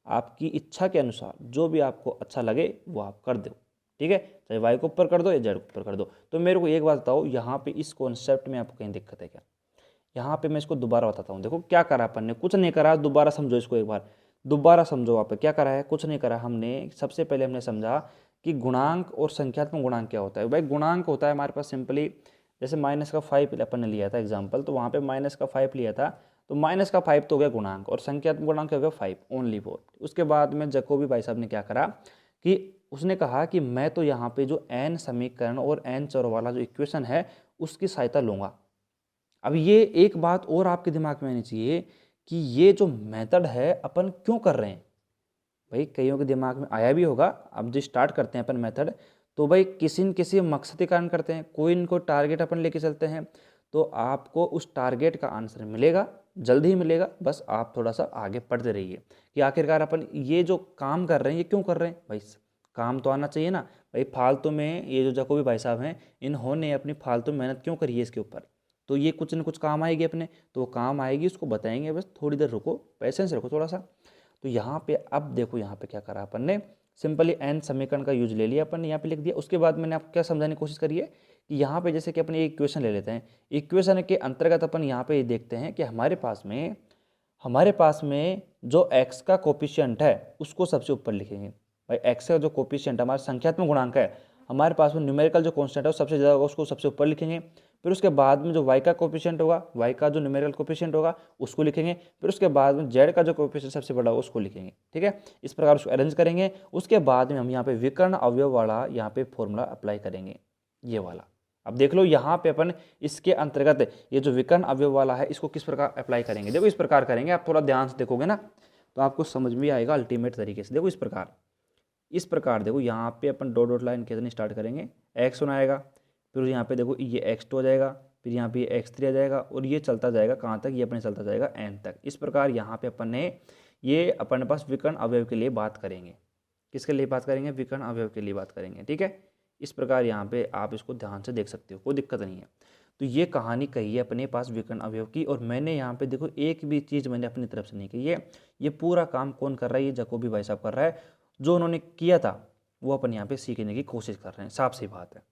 आपकी इच्छा के अनुसार जो भी आपको अच्छा लगे वो आप कर दो, ठीक है, चाहे y को ऊपर कर दो या z को ऊपर कर दो। तो मेरे को एक बात बताओ, यहाँ पे इस कॉन्सेप्ट में आपको कहीं दिक्कत है क्या, यहाँ पे मैं इसको दोबारा बताता हूँ। देखो क्या करा अपन ने, कुछ नहीं करा, दोबारा समझो इसको, एक बार दोबारा समझो। आप क्या करा है, कुछ नहीं करा हमने, सबसे पहले हमने समझा कि गुणांक और संख्यात्मक गुणांक क्या होता है। भाई गुणांक होता है हमारे पास सिंपली, जैसे -5 अपन ने लिया था एग्जाम्पल, तो वहाँ पे -5 लिया था, तो माइनस का 5 तो हो गया गुणांक और संख्यात्मक गुणांक हो गया 5 ओनली 4। उसके बाद में जैकोबी भाई साहब ने क्या करा कि उसने कहा कि मैं तो यहाँ पे जो n समीकरण और n चर वाला जो इक्वेशन है उसकी सहायता लूँगा। अब ये एक बात और आपके दिमाग में आनी चाहिए कि ये जो मेथड है अपन क्यों कर रहे हैं। भाई कईयों के दिमाग में आया भी होगा, अब जो स्टार्ट करते हैं अपन मेथड तो भाई किसी न किसी मकसद के कारण करते हैं, कोई न कोई टारगेट अपन लेके चलते हैं, तो आपको उस टारगेट का आंसर मिलेगा, जल्द ही मिलेगा। बस आप थोड़ा सा आगे पढ़ते रहिए कि आखिरकार अपन ये जो काम कर रहे हैं ये क्यों कर रहे हैं। भाई काम तो आना चाहिए ना भाई, फालतू में ये जो जैकोबी भाई साहब हैं इन्होंने अपनी फालतू मेहनत क्यों करी है इसके ऊपर, तो ये कुछ न कुछ काम आएगी अपने, तो वो काम आएगी उसको बताएंगे, बस थोड़ी देर रुको, पेशेंस रखो थोड़ा सा। तो यहाँ पे अब देखो यहाँ पे क्या करा अपन ने, सिंपली n समीकरण का यूज ले लिया अपन ने, यहाँ पे लिख दिया। उसके बाद मैंने आपको क्या समझाने की कोशिश करी है कि यहाँ पे जैसे कि अपन एक इक्वेशन ले लेते हैं, इक्वेशन के अंतर्गत अपन यहाँ पे देखते हैं कि हमारे पास में जो x का कोफिशिएंट है उसको सबसे ऊपर लिखेंगे। भाई x का जो कोफिशिएंट हमारा संख्यात्मक गुणांक है, हमारे पास में न्यूमेरिकल जो कांस्टेंट है वो सबसे ज़्यादा होगा, उसको सबसे ऊपर लिखेंगे। फिर उसके बाद में जो y का कोफिशिएंट होगा, y का जो न्यूमेरिकल कोफिशिएंट होगा उसको लिखेंगे। फिर उसके बाद में z का जो कोफिशिएंट सबसे बड़ा होगा उसको लिखेंगे। ठीक है, इस प्रकार उसको अरेंज करेंगे। उसके बाद में हम यहाँ पे विकर्ण अवयव वाला यहाँ पे फॉर्मूला अप्लाई करेंगे, ये वाला। अब देख लो यहाँ पे अपन इसके अंतर्गत ये जो विकर्ण अवयव वाला है इसको किस प्रकार अप्लाई करेंगे। देखो इस प्रकार करेंगे, आप थोड़ा ध्यान से देखोगे ना तो आपको समझ में आएगा अल्टीमेट तरीके से। देखो इस प्रकार देखो यहाँ पे अपन डॉट डॉट लाइन कितनी स्टार्ट करेंगे, x1 आएगा, फिर यहाँ पे देखो ये x2 आ जाएगा, फिर यहाँ पे x3 आ जाएगा और ये चलता जाएगा कहाँ तक, ये अपने चलता जाएगा n तक। इस प्रकार यहाँ पे अपन ने ये अपने पास विकर्ण अवयव के लिए बात करेंगे। किसके लिए बात करेंगे, विकर्ण अवयव के लिए बात करेंगे। ठीक है, इस प्रकार यहाँ पे आप इसको ध्यान से देख सकते हो, कोई दिक्कत नहीं है। तो ये कहानी कही है अपने पास विकर्ण अवयव की, और मैंने यहाँ पे देखो एक भी चीज़ मैंने अपनी तरफ से नहीं की है। ये पूरा काम कौन कर रहा है, ये जैकोबी भाई साहब कर रहा है। जो उन्होंने किया था वो अपन यहाँ पे सीखने की कोशिश कर रहे हैं। साफ सी बात है,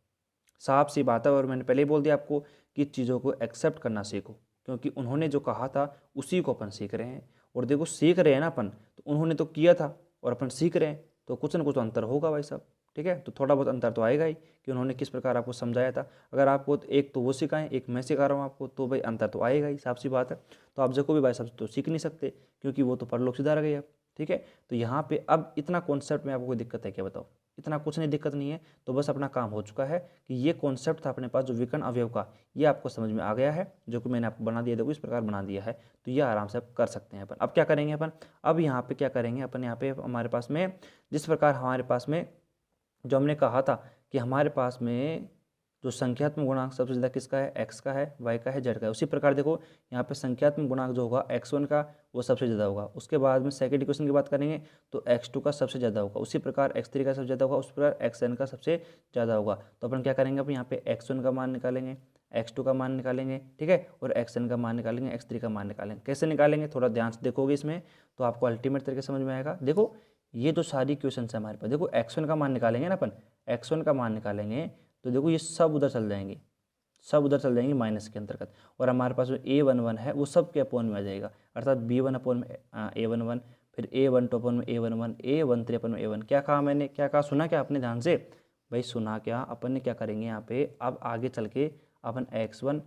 साफ सी बात है। और मैंने पहले ही बोल दिया आपको कि चीज़ों को एक्सेप्ट करना सीखो, क्योंकि उन्होंने जो कहा था उसी को अपन सीख रहे हैं। और देखो सीख रहे हैं ना अपन, तो उन्होंने तो किया था और अपन सीख रहे हैं, तो कुछ ना कुछ तो अंतर होगा भाई साहब। ठीक है, तो थोड़ा बहुत अंतर तो आएगा ही कि उन्होंने किस प्रकार आपको समझाया था। अगर आपको एक तो वो सिखाएं, एक मैं सिखा रहा हूँ आपको, तो भाई अंतर तो आएगा ही, साफ सी बात है। तो आप जैकोबी भाई साहब तो सीख नहीं सकते क्योंकि वो तो परलोक सिधार गए अब। ठीक है, तो यहाँ पे अब इतना कॉन्सेप्ट में आपको कोई दिक्कत है क्या, बताओ। इतना कुछ नहीं, दिक्कत नहीं है, तो बस अपना काम हो चुका है कि ये कॉन्सेप्ट था अपने पास जो विकर्ण अवयव का, ये आपको समझ में आ गया है, जो कि मैंने आपको बना दिया, देखो इस प्रकार बना दिया है। तो ये आराम से आप कर सकते हैं अपन। अब क्या करेंगे अपन, अब यहाँ पे क्या करेंगे अपन, यहाँ पे हमारे पास में जिस प्रकार हमारे पास में जो हमने कहा था कि हमारे पास में जो संख्यात्मक गुणांक सबसे ज़्यादा किसका है, x का है, y का है, z का है। उसी प्रकार देखो यहाँ पे संख्यात्मक गुणांक जो होगा x1 का वो सबसे ज़्यादा होगा। उसके बाद में सेकंड इक्वेशन की बात करेंगे तो x2 का सबसे ज़्यादा होगा। उसी प्रकार x3 का सबसे ज़्यादा होगा, उस प्रकार xn का सबसे ज़्यादा होगा। तो अपन क्या करेंगे, अपन यहाँ पे x1 का मान निकालेंगे, x2 का मान निकालेंगे, ठीक है, और xn का मान निकालेंगे, x3 का मान निकालेंगे। कैसे निकालेंगे, थोड़ा ध्यान से देखोगे इसमें तो आपको अल्टीमेट तरीके समझ में आएगा। देखो ये जो सारी क्वेश्चन है हमारे पास, देखो x1 का मान निकालेंगे ना अपन, x1 का मान निकालेंगे तो देखो ये सब उधर चल जाएंगे, सब उधर चल जाएंगे माइनस के अंतर्गत, और हमारे पास जो a11 है वो सब के अपॉन में आ जाएगा, अर्थात b1 अपॉन में a11, फिर a12 अपॉन में a11, a13 अपॉन में a1। क्या कहा मैंने, क्या कहा, सुना क्या आपने ध्यान से, भाई सुना क्या। अपन ने क्या करेंगे यहाँ पे, अब आगे चल के अपन x1,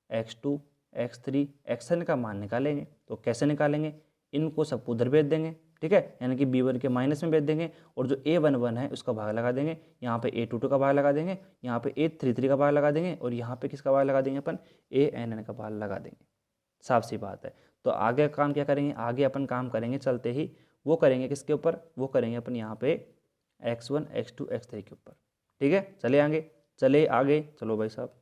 x2, x3, xn का मान निकालेंगे। तो कैसे निकालेंगे, इनको सबको उधर भेज देंगे, ठीक है, यानी कि b1 के माइनस में भेज देंगे, और जो a11 है उसका भाग लगा देंगे, यहाँ पे a22 का भाग लगा देंगे, यहाँ पे a33 का भाग लगा देंगे, और यहाँ पे किसका भाग लगा देंगे अपन, ann का भाग लगा देंगे। साफ सी बात है। तो आगे काम क्या करेंगे, आगे अपन काम करेंगे चलते ही, वो करेंगे किसके ऊपर, वो करेंगे अपन यहाँ पे x1, x2, x3 के ऊपर। ठीक है, चले आगे, चले आगे, चलो भाई साहब।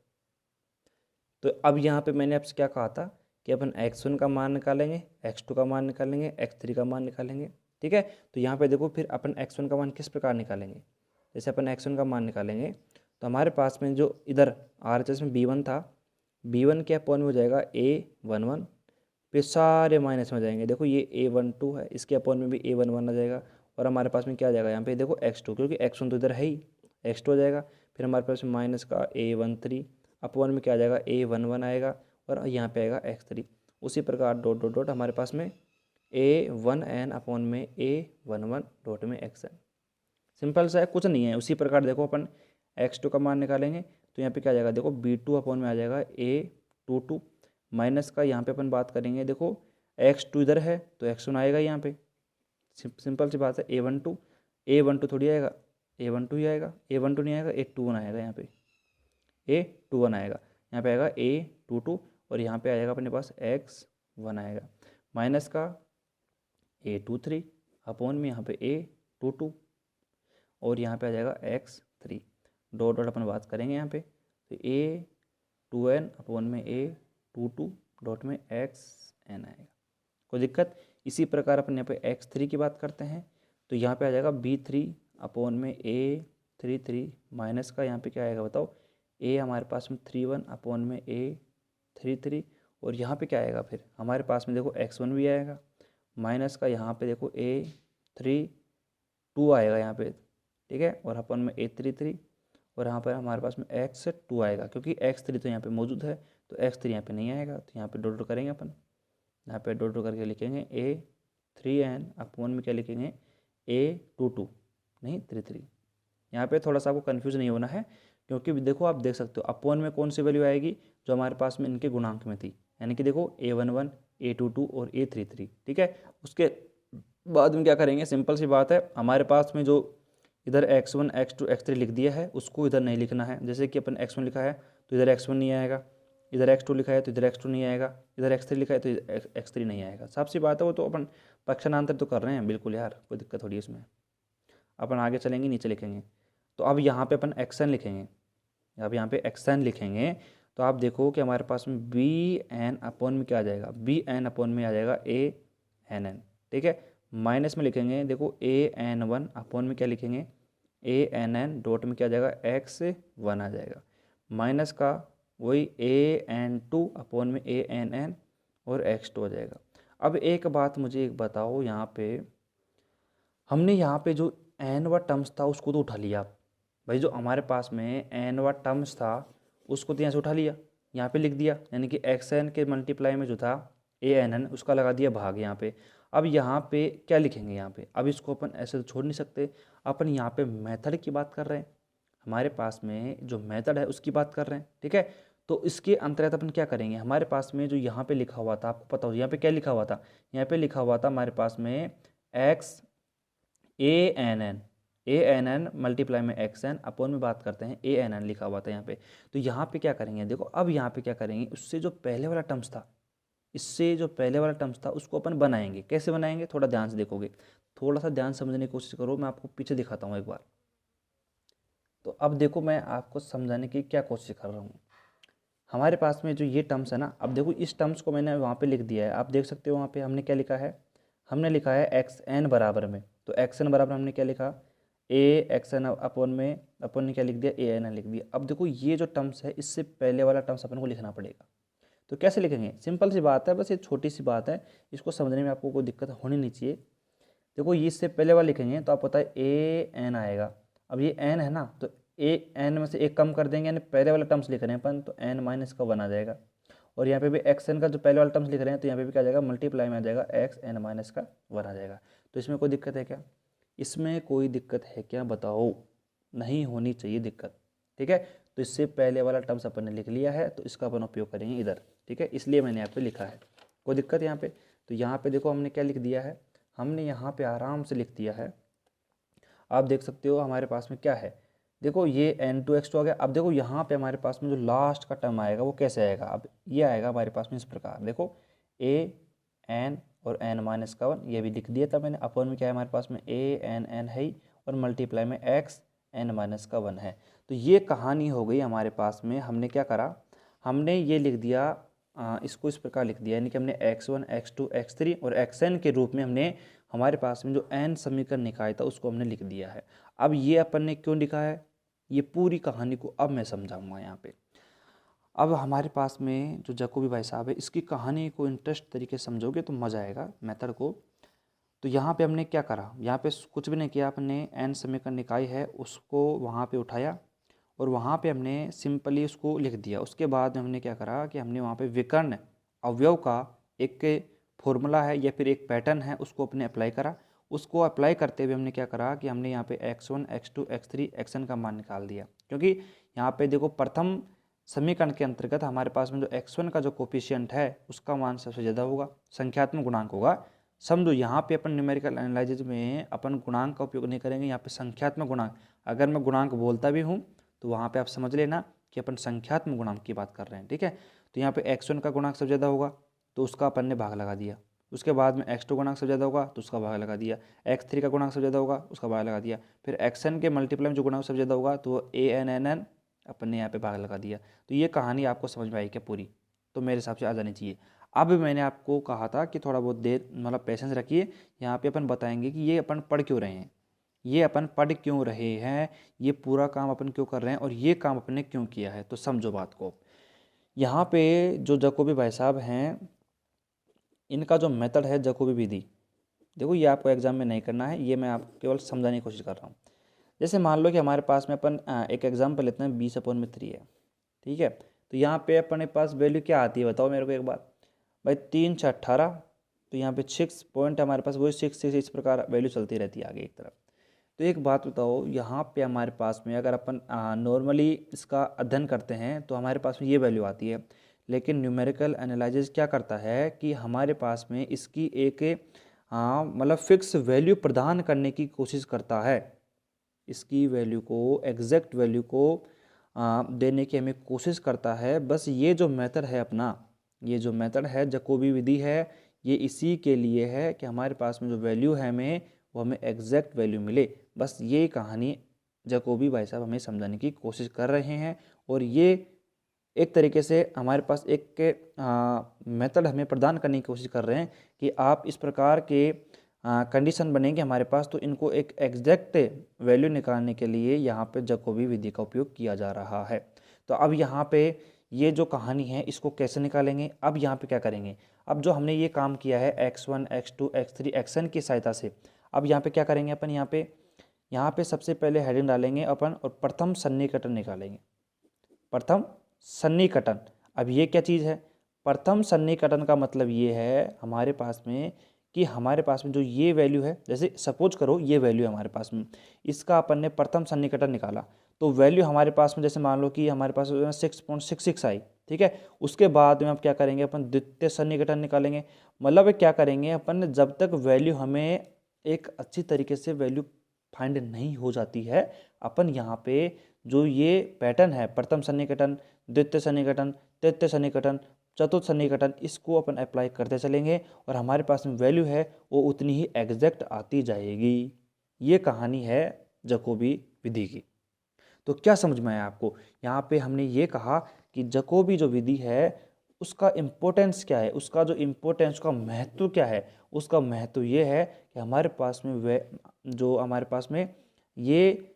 तो अब यहाँ पे मैंने आपसे क्या कहा था कि अपन x1 का मान निकालेंगे, x2 का मान निकालेंगे, x3 का मान निकालेंगे। ठीक है, तो यहाँ पे देखो फिर अपन x1 का मान किस प्रकार निकालेंगे, जैसे अपन x1 का मान निकालेंगे तो हमारे पास में जो इधर RHS में b1 था, b1 के अपॉन में हो जाएगा a11, फिर सारे माइनस में जाएंगे। देखो ये a12 है, इसके अपॉन में भी a11 आ जाएगा, और हमारे पास में क्या आ जाएगा यहाँ पे देखो x2, क्योंकि x1 तो इधर है ही, x2 आ जाएगा। फिर हमारे पास माइनस का a13 अपॉन में क्या आ जाएगा a11 आएगा, और यहाँ पे आएगा x3। उसी प्रकार डॉट डॉट डॉट हमारे पास में a1n अपॉन में a11 डॉट में xn। सिंपल सा है, कुछ नहीं है। उसी प्रकार देखो अपन x2 का मान निकालेंगे तो यहाँ पे क्या आ जाएगा, देखो b2 अपॉन में आ जाएगा a22 माइनस का यहाँ पे अपन बात करेंगे, देखो x2 इधर है तो x1 आएगा यहाँ पे, सिंपल सी बात है। a12 थोड़ी आएगा, a12 ही आएगा, a12 नहीं आएगा, a21 आएगा, यहाँ पे a21 आएगा, यहाँ पे आएगा a22 और यहाँ पे आएगा अपने पास x1 आएगा, माइनस का a23 अपॉन में यहाँ पे a22 और यहाँ पे आ जाएगा x3, डॉट डॉट अपन बात करेंगे यहाँ पे, तो a2n अपॉन में a22 डॉट में xn आएगा, कोई दिक्कत। इसी प्रकार अपन यहाँ पे x3 की बात करते हैं तो यहाँ पे आ जाएगा b3 अपॉन में a33 माइनस का यहाँ पे क्या आएगा बताओ, a हमारे पास में 31 अपॉन में a33 और यहाँ पे क्या आएगा फिर हमारे पास में देखो x1 भी आएगा, माइनस का यहाँ पे देखो a32 आएगा यहाँ पे, ठीक है, और अपन में a33 और यहाँ पर हमारे पास में x2 आएगा, क्योंकि x3 तो यहाँ पे मौजूद है तो x3 यहाँ पे नहीं आएगा, तो यहाँ पे डॉट डॉट करेंगे अपन, यहाँ पे डॉट डॉट करके लिखेंगे a3n अपॉन में क्या लिखेंगे a22 नहीं 33। यहाँ पे थोड़ा सा आपको कन्फ्यूज नहीं होना है, क्योंकि देखो आप देख सकते हो अपॉन में कौन सी वैल्यू आएगी जो हमारे पास में इनके गुणांक में थी, यानी कि देखो a11 a22 और a33, ठीक है। उसके बाद में क्या करेंगे, सिंपल सी बात है, हमारे पास में जो इधर x1 x2 x3 लिख दिया है उसको इधर नहीं लिखना है। जैसे कि अपन x1 लिखा है तो इधर x1 नहीं आएगा, इधर x2 लिखा है तो इधर x2 नहीं आएगा, इधर x3 लिखा है तो इधर x3 नहीं आएगा। साफ सी बात है, वो तो अपन पक्षांतर तो कर रहे हैं बिल्कुल यार, कोई दिक्कत थोड़ी इसमें। अपन आगे चलेंगे, नीचे लिखेंगे, तो अब यहाँ पे अपन xn लिखेंगे, अब यहाँ पे xn लिखेंगे तो आप देखो कि हमारे पास में bn अपॉन में क्या आ जाएगा, bn अपॉन में आ जाएगा ann, ठीक है। माइनस में लिखेंगे, देखो an1 अपॉन में क्या लिखेंगे ann डॉट में क्या आ जाएगा x1 आ जाएगा, माइनस का वही an2 अपॉन में ann और x2 आ जाएगा। अब एक बात मुझे एक बताओ, यहाँ पे हमने यहाँ पे जो n टर्म्स था उसको तो उठा लिया भाई, जो हमारे पास में n टर्म्स था उसको तो यहाँ से उठा लिया, यहाँ पे लिख दिया, यानी कि xn के मल्टीप्लाई में जो था ann उसका लगा दिया भाग यहाँ पे। अब यहाँ पे क्या लिखेंगे, यहाँ पे अब इसको अपन ऐसे तो छोड़ नहीं सकते, अपन यहाँ पे मेथड की बात कर रहे हैं, हमारे पास में जो मेथड है उसकी बात कर रहे हैं, ठीक है। तो इसके अंतर्गत अपन क्या करेंगे, हमारे पास में जो यहाँ पे लिखा हुआ था, आपको पता हो यहाँ पे क्या लिखा हुआ था, यहाँ पे लिखा हुआ था हमारे पास में ann मल्टीप्लाई में xn अपॉन में बात करते हैं ann लिखा हुआ था यहाँ पे। तो यहाँ पे क्या करेंगे, देखो अब यहाँ पे क्या करेंगे, उससे जो पहले वाला टर्म्स था, इससे जो पहले वाला टर्म्स था उसको अपन बनाएंगे। कैसे बनाएंगे, थोड़ा ध्यान से देखोगे, थोड़ा सा ध्यान समझने की कोशिश करो, मैं आपको पीछे दिखाता हूँ एक बार। तो अब देखो मैं आपको समझाने की क्या कोशिश कर रहा हूँ। हमारे पास में जो ये टर्म्स है ना, अब देखो इस टर्म्स को मैंने वहाँ पे लिख दिया है, आप देख सकते हो वहाँ पे हमने क्या लिखा है, हमने लिखा है xn बराबर में, तो xn बराबर हमने क्या लिखा xn अपॉन में अपन ने क्या लिख दिया ann लिख दिया। अब देखो ये जो टर्म्स है इससे पहले वाला टर्म्स अपन को लिखना पड़ेगा, तो कैसे लिखेंगे, सिंपल सी बात है, बस ये छोटी सी बात है, इसको समझने में आपको कोई दिक्कत होनी नहीं चाहिए। देखो ये इससे पहले वाला लिखेंगे तो आप पता है an आएगा, अब ये n है ना तो an में से एक कम कर देंगे, यानी पहले वाला टर्म्स लिख रहे हैं अपन तो n माइनस का 1 आ जाएगा, और यहाँ पे भी xn का जो पहले वाला टर्म्स लिख रहे हैं तो यहाँ पे भी क्या आ जाएगा मल्टीप्लाई में आ जाएगा xn माइनस का 1 आ जाएगा। तो इसमें कोई दिक्कत है क्या, इसमें कोई दिक्कत है क्या बताओ, नहीं होनी चाहिए दिक्कत, ठीक है। तो इससे पहले वाला टर्म्स अपन ने लिख लिया है तो इसका अपन उपयोग करेंगे इधर, ठीक है, इसलिए मैंने यहाँ पे लिखा है, कोई दिक्कत यहाँ पे। तो यहाँ पे देखो हमने क्या लिख दिया है, हमने यहाँ पे आराम से लिख दिया है, आप देख सकते हो हमारे पास में क्या है, देखो ये n2 x2 आ गया। अब देखो यहाँ पे हमारे पास में जो लास्ट का टर्म आएगा वो कैसे आएगा, अब ये आएगा हमारे पास में इस प्रकार, देखो an और n माइनस का 1, ये भी लिख दिया था मैंने, अपॉन में क्या है हमारे पास में ann है और मल्टीप्लाई में xn माइनस का 1 है। तो ये कहानी हो गई हमारे पास में, हमने क्या करा, हमने ये लिख दिया, इसको इस प्रकार लिख दिया, यानी कि हमने x1 x2 x3 और xn के रूप में हमने हमारे पास में जो n समीकरण निकाया था उसको हमने लिख दिया है। अब ये अपन ने क्यों लिखा है, ये पूरी कहानी को अब मैं समझाऊंगा यहाँ पे। अब हमारे पास में जो जैकोबी भाई साहब है, इसकी कहानी को इंटरेस्ट तरीके से समझोगे तो मज़ा आएगा मेथड को। तो यहाँ पे हमने क्या करा, यहाँ पे कुछ भी नहीं किया, अपने n समीकरण निकाय है उसको वहाँ पे उठाया और वहाँ पे हमने सिंपली उसको लिख दिया। उसके बाद हमने क्या करा कि हमने वहाँ पे विकर्ण अवयव का एक फॉर्मूला है या फिर एक पैटर्न है उसको अपने अप्लाई करा। उसको अप्लाई करते हुए हमने क्या करा कि हमने यहाँ पे x1 x2 x3 xn का मान निकाल दिया, क्योंकि यहाँ पे देखो प्रथम समीकरण के अंतर्गत हमारे पास में जो x1 का जो कोफिशिएंट है उसका मान सबसे ज़्यादा होगा, संख्यात्मक गुणांक होगा। समझो यहाँ पे अपन न्यूमेरिकल एनालिसिस में अपन गुणांक का उपयोग नहीं करेंगे, यहाँ पे संख्यात्मक गुणांक। अगर मैं गुणांक बोलता भी हूँ तो वहाँ पे आप समझ लेना कि अपन संख्यात्मक गुणांक की बात कर रहे हैं, ठीक है। तो यहाँ पे x1 का गुणांक सबसे ज़्यादा होगा तो उसका अपन ने भाग लगा दिया। उसके बाद में x2 गुणांक सबसे ज़्यादा होगा तो उसका भाग लगा दिया। x3 का गुणांक सबसे ज़्यादा होगा उसका भाग लगा दिया। फिर xn के मल्टीप्लाई में जो गुणांक सबसे ज़्यादा होगा तो वो ANNN अपन ने यहाँ पे भाग लगा दिया। तो ये कहानी आपको समझ में आई क्या पूरी? तो मेरे हिसाब से आ जानी चाहिए। अब मैंने आपको कहा था कि थोड़ा बहुत देर मतलब पेशेंस रखिए, यहाँ पे अपन बताएंगे कि ये अपन पढ़ क्यों रहे हैं, ये अपन पढ़ क्यों रहे हैं, ये पूरा काम अपन क्यों कर रहे हैं और ये काम अपन ने क्यों किया है। तो समझो बात को। यहाँ पे जो जैकोबी भाई साहब हैं, इनका जो मेथड है जैकोबी विधि, देखो ये आपको एग्जाम में नहीं करना है, ये मैं आपको केवल समझाने की कोशिश कर रहा हूँ। जैसे मान लो कि हमारे पास में अपन एक एग्जाम्पल लेते हैं 20/3 है, ठीक है। तो यहाँ पे अपने पास वैल्यू क्या आती है बताओ मेरे को एक बार भाई। 3 6 18, तो यहाँ पे 6 पॉइंट हमारे पास वही 6 इस प्रकार वैल्यू चलती रहती है आगे एक तरफ। तो एक बात बताओ, यहाँ पे हमारे पास में अगर अपन नॉर्मली इसका अध्ययन करते हैं तो हमारे पास में ये वैल्यू आती है, लेकिन न्यूमेरिकल एनालिसिस क्या करता है कि हमारे पास में इसकी एक मतलब फिक्स वैल्यू प्रदान करने की कोशिश करता है। इसकी वैल्यू को, एग्जैक्ट वैल्यू को देने की हमें कोशिश करता है। बस ये जो मेथड है अपना, ये जो मेथड है जैकोबी विधि है, ये इसी के लिए है कि हमारे पास में जो वैल्यू है हमें वो हमें एग्जैक्ट वैल्यू मिले। बस ये कहानी जैकोबी भाई साहब हमें समझाने की कोशिश कर रहे हैं। और ये एक तरीके से हमारे पास एक मेथड हमें प्रदान करने की कोशिश कर रहे हैं कि आप इस प्रकार के कंडीशन बनेंगे हमारे पास, तो इनको एक एग्जैक्ट वैल्यू निकालने के लिए यहाँ पे जैकोबी विधि का उपयोग किया जा रहा है। तो अब यहाँ पे ये जो कहानी है इसको कैसे निकालेंगे, अब यहाँ पे क्या करेंगे। अब जो हमने ये काम किया है x1 x2 x3 xn की सहायता से, अब यहाँ पे क्या करेंगे अपन, यहाँ पे सबसे पहले हेडिंग डालेंगे अपन और प्रथम सन्निकटन निकालेंगे। प्रथम सन्निकटन, अब ये क्या चीज़ है? प्रथम सन्निकटन का मतलब ये है हमारे पास में कि हमारे पास में जो ये वैल्यू है, जैसे सपोज करो ये वैल्यू है हमारे पास में, इसका अपन ने प्रथम सन्निकटन निकाला तो वैल्यू हमारे पास में जैसे मान लो कि हमारे पास 6.66 आई, ठीक है। उसके बाद में अब क्या करेंगे अपन, द्वितीय सन्निकटन निकालेंगे। मतलब क्या करेंगे अपन, जब तक वैल्यू हमें एक अच्छी तरीके से वैल्यू फाइंड नहीं हो जाती है, अपन यहाँ पे जो ये पैटर्न है प्रथम सन्निकटन, द्वितीय सन्निकटन, तृतीय सन्निकटन, चतुर्थ सन्निकटन, इसको अपन अप्लाई करते चलेंगे और हमारे पास में वैल्यू है वो उतनी ही एग्जैक्ट आती जाएगी। ये कहानी है जैकोबी विधि की। तो क्या समझ में आया आपको? यहाँ पे हमने ये कहा कि जैकोबी जो विधि है उसका इम्पोर्टेंस क्या है, उसका जो इम्पोर्टेंस, उसका महत्व क्या है। उसका महत्व ये है कि हमारे पास में जो हमारे पास में ये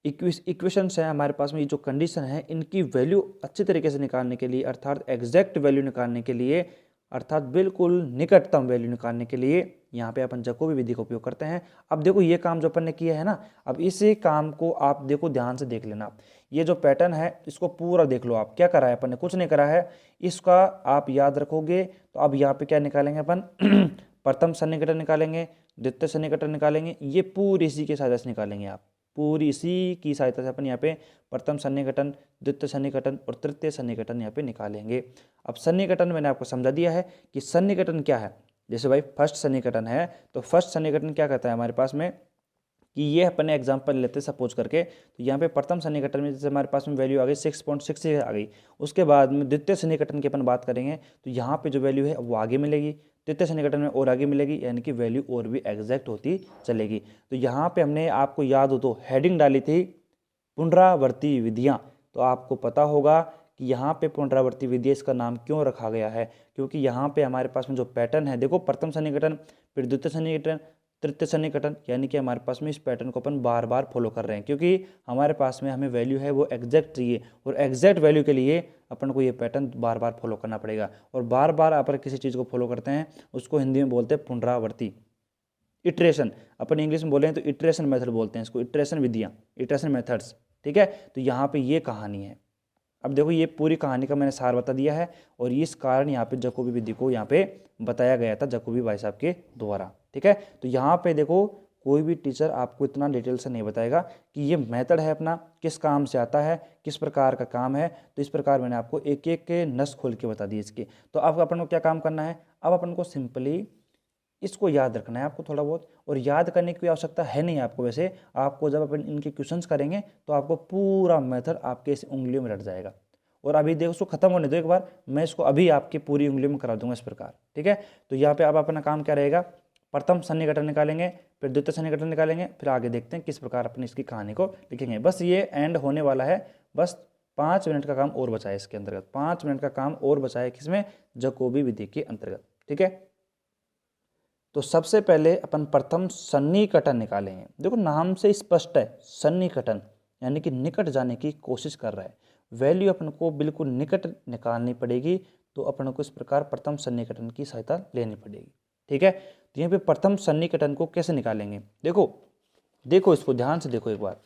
इक्वेशंस हैं, हमारे पास में ये जो कंडीशन है, इनकी वैल्यू अच्छी तरीके से निकालने के लिए, अर्थात एग्जैक्ट वैल्यू निकालने के लिए, अर्थात बिल्कुल निकटतम वैल्यू निकालने के लिए यहाँ पे अपन जैकोबी विधि का उपयोग करते हैं। अब देखो ये काम जो अपन ने किया है ना, अब इसी काम को आप देखो ध्यान से देख लेना। ये जो पैटर्न है इसको पूरा देख लो आप, क्या करा है अपन ने, कुछ नहीं करा है। इसका आप याद रखोगे तो अब यहाँ पे क्या निकालेंगे अपन प्रथम सन्निकटन निकालेंगे, द्वितीय सन्निकटन निकालेंगे, ये पूरी इसी के सहायता से निकालेंगे आप, पूरी इसी की सहायता से अपन यहाँ पे प्रथम सन्निकटन, द्वितीय सन्निकटन और तृतीय सन्निकटन यहाँ पे निकालेंगे। अब सन्निकटन मैंने आपको समझा दिया है कि सन्निकटन क्या है। जैसे भाई फर्स्ट सन्निकटन है तो फर्स्ट सन्निकटन क्या कहता है हमारे पास में कि ये अपन एग्जांपल लेते हैं सपोज करके, तो यहाँ पे प्रथम सन्निकटन में जैसे हमारे पास में वैल्यू आ गई 6.66 आ गई। उसके बाद में द्वितीय सन्निकटन की अपन बात करेंगे तो यहाँ पे जो वैल्यू है वो आगे मिलेगी, तृतीय सन्निकटन में और आगे मिलेगी, यानी कि वैल्यू और भी एग्जैक्ट होती चलेगी। तो यहाँ पे हमने आपको याद हो तो हेडिंग डाली थी पुनरावर्ती विधियाँ। तो आपको पता होगा कि यहाँ पे पुनरावर्ती विधि इसका नाम क्यों रखा गया है, क्योंकि यहाँ पे हमारे पास में जो पैटर्न है, देखो प्रथम सन्निकटन, फिर द्वितीय सन्निकटन, तृतीय सन्निकटन, यानी कि हमारे पास में इस पैटर्न को अपन बार बार फॉलो कर रहे हैं, क्योंकि हमारे पास में हमें वैल्यू है वो एग्जैक्ट चाहिए और एग्जैक्ट वैल्यू के लिए अपन को ये पैटर्न बार बार फॉलो करना पड़ेगा। और बार बार अपन किसी चीज़ को फॉलो करते हैं उसको हिंदी में बोलते हैं पुनरावर्ती, इटरेशन। अपन इंग्लिश में बोले तो इटरेशन मेथड बोलते हैं इसको, इटरेशन विधियाँ, इटरेशन मेथड्स, ठीक है। तो यहाँ पे ये कहानी है। अब देखो ये पूरी कहानी का मैंने सार बता दिया है और इस कारण यहाँ पे जैकोबी विधि को यहाँ पे बताया गया था जैकोबी भाई साहब के द्वारा, ठीक है। तो यहाँ पे देखो कोई भी टीचर आपको इतना डिटेल से नहीं बताएगा कि ये मेथड है अपना, किस काम से आता है, किस प्रकार का काम है। तो इस प्रकार मैंने आपको एक एक के नस खोल के बता दिए इसके। तो अब अपन को क्या काम करना है, अब अपन को सिंपली इसको याद रखना है आपको थोड़ा बहुत, और याद करने की आवश्यकता है नहीं आपको। वैसे आपको जब अपन इनके क्वेश्चंस करेंगे तो आपको पूरा मेथड आपके इस उंगलियों में रट जाएगा। और अभी देखो उसको खत्म होने दो एक बार, मैं इसको अभी आपकी पूरी उंगलियों में करा दूंगा इस प्रकार, ठीक है। तो यहाँ पे अब अपना काम क्या रहेगा, प्रथम सन्निकटन निकालेंगे, फिर द्वितीय सन्निकटन निकालेंगे, फिर आगे देखते हैं किस प्रकार अपनी इसकी कहानी को लिखेंगे। बस ये एंड होने वाला है, बस 5 मिनट का काम और बचा है इसके अंतर्गत, 5 मिनट का काम और बचा है किसमें, जैकोबी विधि के अंतर्गत, ठीक है। तो सबसे पहले अपन प्रथम सन्निकटन निकालेंगे। देखो नाम से स्पष्ट है, सन्निकटन यानी कि निकट जाने की कोशिश कर रहा है, वैल्यू अपन को बिल्कुल निकट निकालनी पड़ेगी। तो अपन को इस प्रकार प्रथम सन्निकटन की सहायता लेनी पड़ेगी, ठीक है। तो यहाँ पे प्रथम सन्निकटन को कैसे निकालेंगे, देखो इसको ध्यान से देखो एक बार।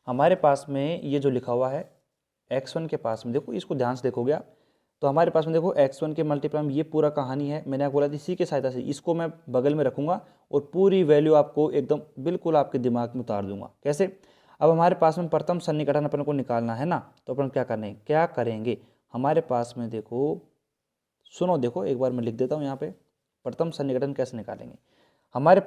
हमारे पास में ये जो लिखा हुआ है x1 के पास में, देखो इसको ध्यान से देखोगे आप, तो हमारे पास में देखो x1 के मल्टीप्लाई में ये पूरा कहानी है। मैंने आपको बोला था इसी की सहायता से इसको मैं बगल में रखूंगा और पूरी वैल्यू आपको एकदम बिल्कुल आपके दिमाग में उतार दूंगा। कैसे, अब हमारे पास में प्रथम सन्निकटन अपन को निकालना है ना, तो अपन क्या करेंगे, हमारे पास में देखो सुनो, देखो एक बार मैं लिख देता हूँ यहाँ पे प्रथम सन्निकटन कैसे निकालेंगे। हमारे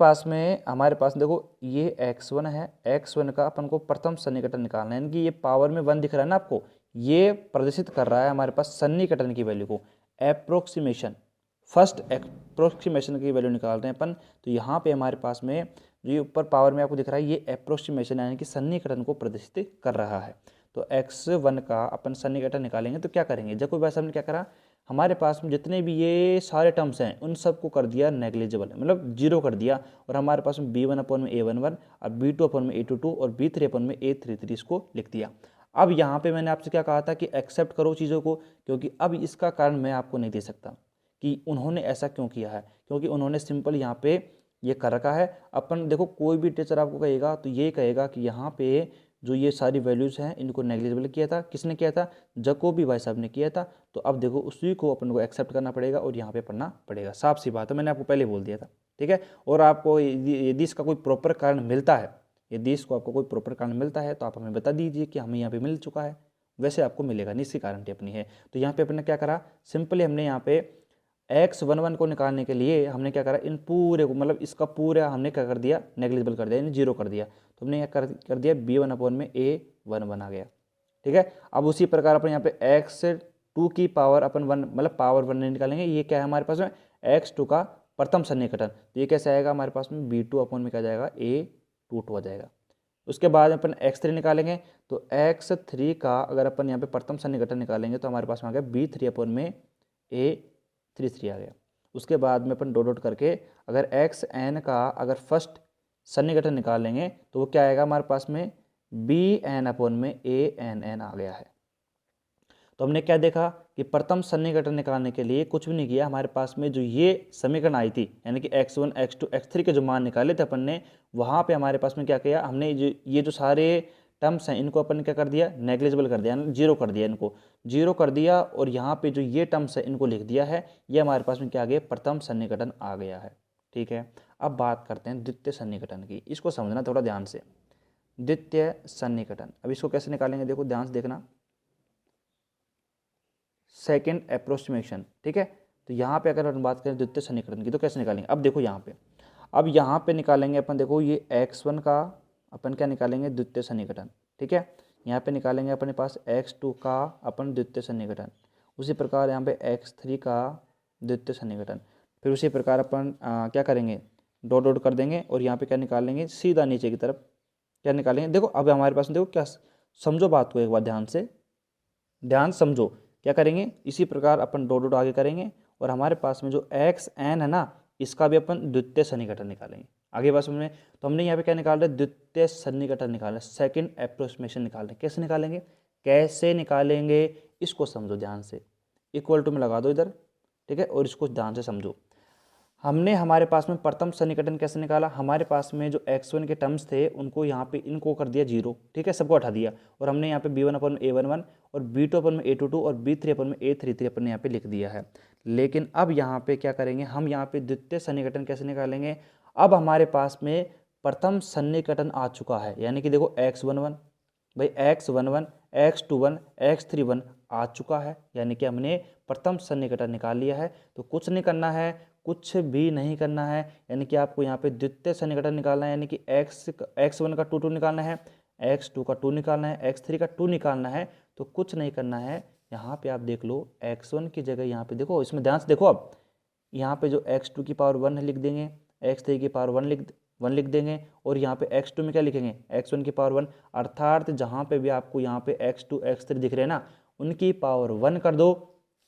पास देखो ये x1 है, x1 का अपन को प्रथम सन्निकटन निकालना है, यानी कि ये पावर में 1 दिख रहा है ना आपको, ये प्रदर्शित कर रहा है हमारे पास सन्निकटन की वैल्यू को, एप्रोक्सीमेशन, फर्स्ट एप्रोक्सीमेशन की वैल्यू निकाल रहे हैं अपन। तो यहाँ पे हमारे पास में जो ये ऊपर पावर में आपको दिख रहा है ये एप्रोक्सीमेशन यानी कि सन्निकटन को प्रदर्शित कर रहा है। तो x1 का अपन सन्निकटन निकालेंगे तो क्या करेंगे, जब कोई वैसा हमने क्या करा, हमारे पास में जितने भी ये सारे टर्म्स हैं उन सबको कर दिया नेग्लिजिबल, मतलब जीरो कर दिया। और हमारे पास में b1 अपन में a11 और b2 अपन में a22 और b3 अपन में a33 इसको लिख दिया। अब यहाँ पे मैंने आपसे क्या कहा था कि एक्सेप्ट करो चीज़ों को, क्योंकि अब इसका कारण मैं आपको नहीं दे सकता कि उन्होंने ऐसा क्यों किया है, क्योंकि उन्होंने सिंपल यहाँ पे ये कर रखा है। अपन देखो कोई भी टीचर आपको कहेगा तो ये कहेगा कि यहाँ पे जो ये सारी वैल्यूज़ हैं इनको नेग्लिजिबल किया था, किसने किया था, जैकोबी भाई साहब ने किया था। तो अब देखो उसी को अपन को एक्सेप्ट करना पड़ेगा और यहाँ पे पढ़ना पड़ेगा, साफ सी बात है, मैंने आपको पहले बोल दिया था, ठीक है। और आपको यदि इसका कोई प्रॉपर कारण मिलता है, यदि इसको आपको कोई प्रॉपर कारण मिलता है तो आप हमें बता दीजिए कि हमें यहाँ पे मिल चुका है, वैसे आपको मिलेगा नहीं, इसकी गारंटी अपनी है। तो यहाँ पे अपने क्या करा, सिंपली हमने यहाँ पे x11 को निकालने के लिए हमने क्या करा, इन पूरे को मतलब इसका पूरा हमने क्या कर दिया, नेग्लिजिबल कर दिया, यानी जीरो कर दिया। तो हमने क्या कर दिया b1 अपॉन में a11 आ गया, ठीक है। अब उसी प्रकार अपन यहाँ पे x2 की पावर अपन 1 मतलब पावर 1 निकालेंगे, ये क्या है हमारे पास में x2 का प्रथम सन्निकटन, तो ये कैसे आएगा हमारे पास में b2 अपॉन में क्या जाएगा a22 आ जाएगा। उसके बाद अपन x3 निकालेंगे, तो x3 का अगर अपन यहाँ पे प्रथम सन्निकटन निकालेंगे तो हमारे पास में आ गया b3 अपॉन में a33 आ गया। उसके बाद में अपन डॉट करके अगर xn का अगर फर्स्ट सन्निकटन निकाल लेंगे तो वो क्या आएगा हमारे पास में bn अपॉन में ann आ गया है। तो हमने क्या देखा कि प्रथम सन्निकटन निकालने के लिए कुछ भी नहीं किया, हमारे पास में जो ये समीकरण आई थी यानी कि x1 x2 x3 के जो मान निकाले थे अपन ने, वहाँ पे हमारे पास में क्या किया, हमने ये जो सारे टर्म्स हैं इनको अपन क्या कर दिया, नेग्लिजिबल कर दिया, जीरो कर दिया, इनको जीरो कर दिया। और यहाँ पे जो ये टर्म्स है इनको लिख दिया है, ये हमारे पास में क्या आ गया, प्रथम सन्निकटन आ गया है, ठीक है। अब बात करते हैं द्वितीय सन्निकटन की, इसको समझना थोड़ा ध्यान से। द्वितीय सन्निकटन, अब इसको कैसे निकालेंगे, देखो ध्यान से देखना, सेकेंड अप्रोक्सीमेशन, ठीक है। तो यहाँ पे अगर हम बात करें द्वितीय सन्निकटन की तो कैसे निकालेंगे, अब देखो यहाँ पे निकालेंगे अपन, देखो ये x1 का अपन क्या निकालेंगे, द्वितीय सन्निकटन, ठीक है। यहाँ पे निकालेंगे अपने पास x2 का अपन द्वितीय सन्निकटन, उसी प्रकार यहाँ पे x3 का द्वितीय सन्निकटन, फिर उसी प्रकार अपन क्या करेंगे, डॉट कर देंगे और यहाँ पे क्या निकाल लेंगे, सीधा नीचे की तरफ क्या निकालेंगे। देखो अब हमारे पास देखो क्या, समझो बात को एक बार ध्यान समझो, क्या करेंगे, इसी प्रकार अपन डॉट आगे करेंगे और हमारे पास में जो xn है ना, इसका भी अपन द्वितीय सन्निकटन निकालेंगे। आगे बात में तो हमने यहाँ पे क्या निकाल रहे, द्वितीय सन्निकटन निकाल रहे, सेकेंड अप्रोक्सीमेशन निकाल रहे। कैसे निकालेंगे इसको समझो ध्यान से, इक्वल टू में लगा दो इधर, ठीक है, और इसको ध्यान से समझो। हमने हमारे पास में प्रथम सन्निकटन कैसे निकाला, हमारे पास में जो x1 के टर्म्स थे उनको यहाँ पे इनको कर दिया जीरो, ठीक है, सबको हटा दिया। और हमने यहाँ पे b1 अपन में a11 और b2 अपन में a22 और b3 अपन में a33 अपन ने यहाँ पे लिख दिया है। लेकिन अब यहाँ पे क्या करेंगे, हम यहाँ पे द्वितीय सन्निकटन कैसे निकालेंगे, अब हमारे पास में प्रथम सन्निकटन आ चुका है, यानी कि देखो x11 भाई x11 x21 x31 आ चुका है, यानी कि हमने प्रथम सन्निकटन निकाल लिया है। तो कुछ नहीं करना है, कुछ भी नहीं करना है, यानी कि आपको यहाँ पे द्वितीय सन्निकटन निकालना है, यानी कि x1 का 2 निकालना है, x2 का 2 निकालना है, x3 का 2 निकालना है। तो कुछ नहीं करना है, यहाँ पे आप देख लो x1 की जगह यहाँ पे देखो, इसमें ध्यान से देखो, अब यहाँ पे जो x2 की पावर 1 लिख देंगे, x3 की पावर 1 लिख देंगे, और यहाँ पे x2 में क्या लिखेंगे, x1 की पावर 1, अर्थात जहाँ पे भी आपको यहाँ पे x2 x3 दिख रहे हैं ना, उनकी पावर 1 कर दो,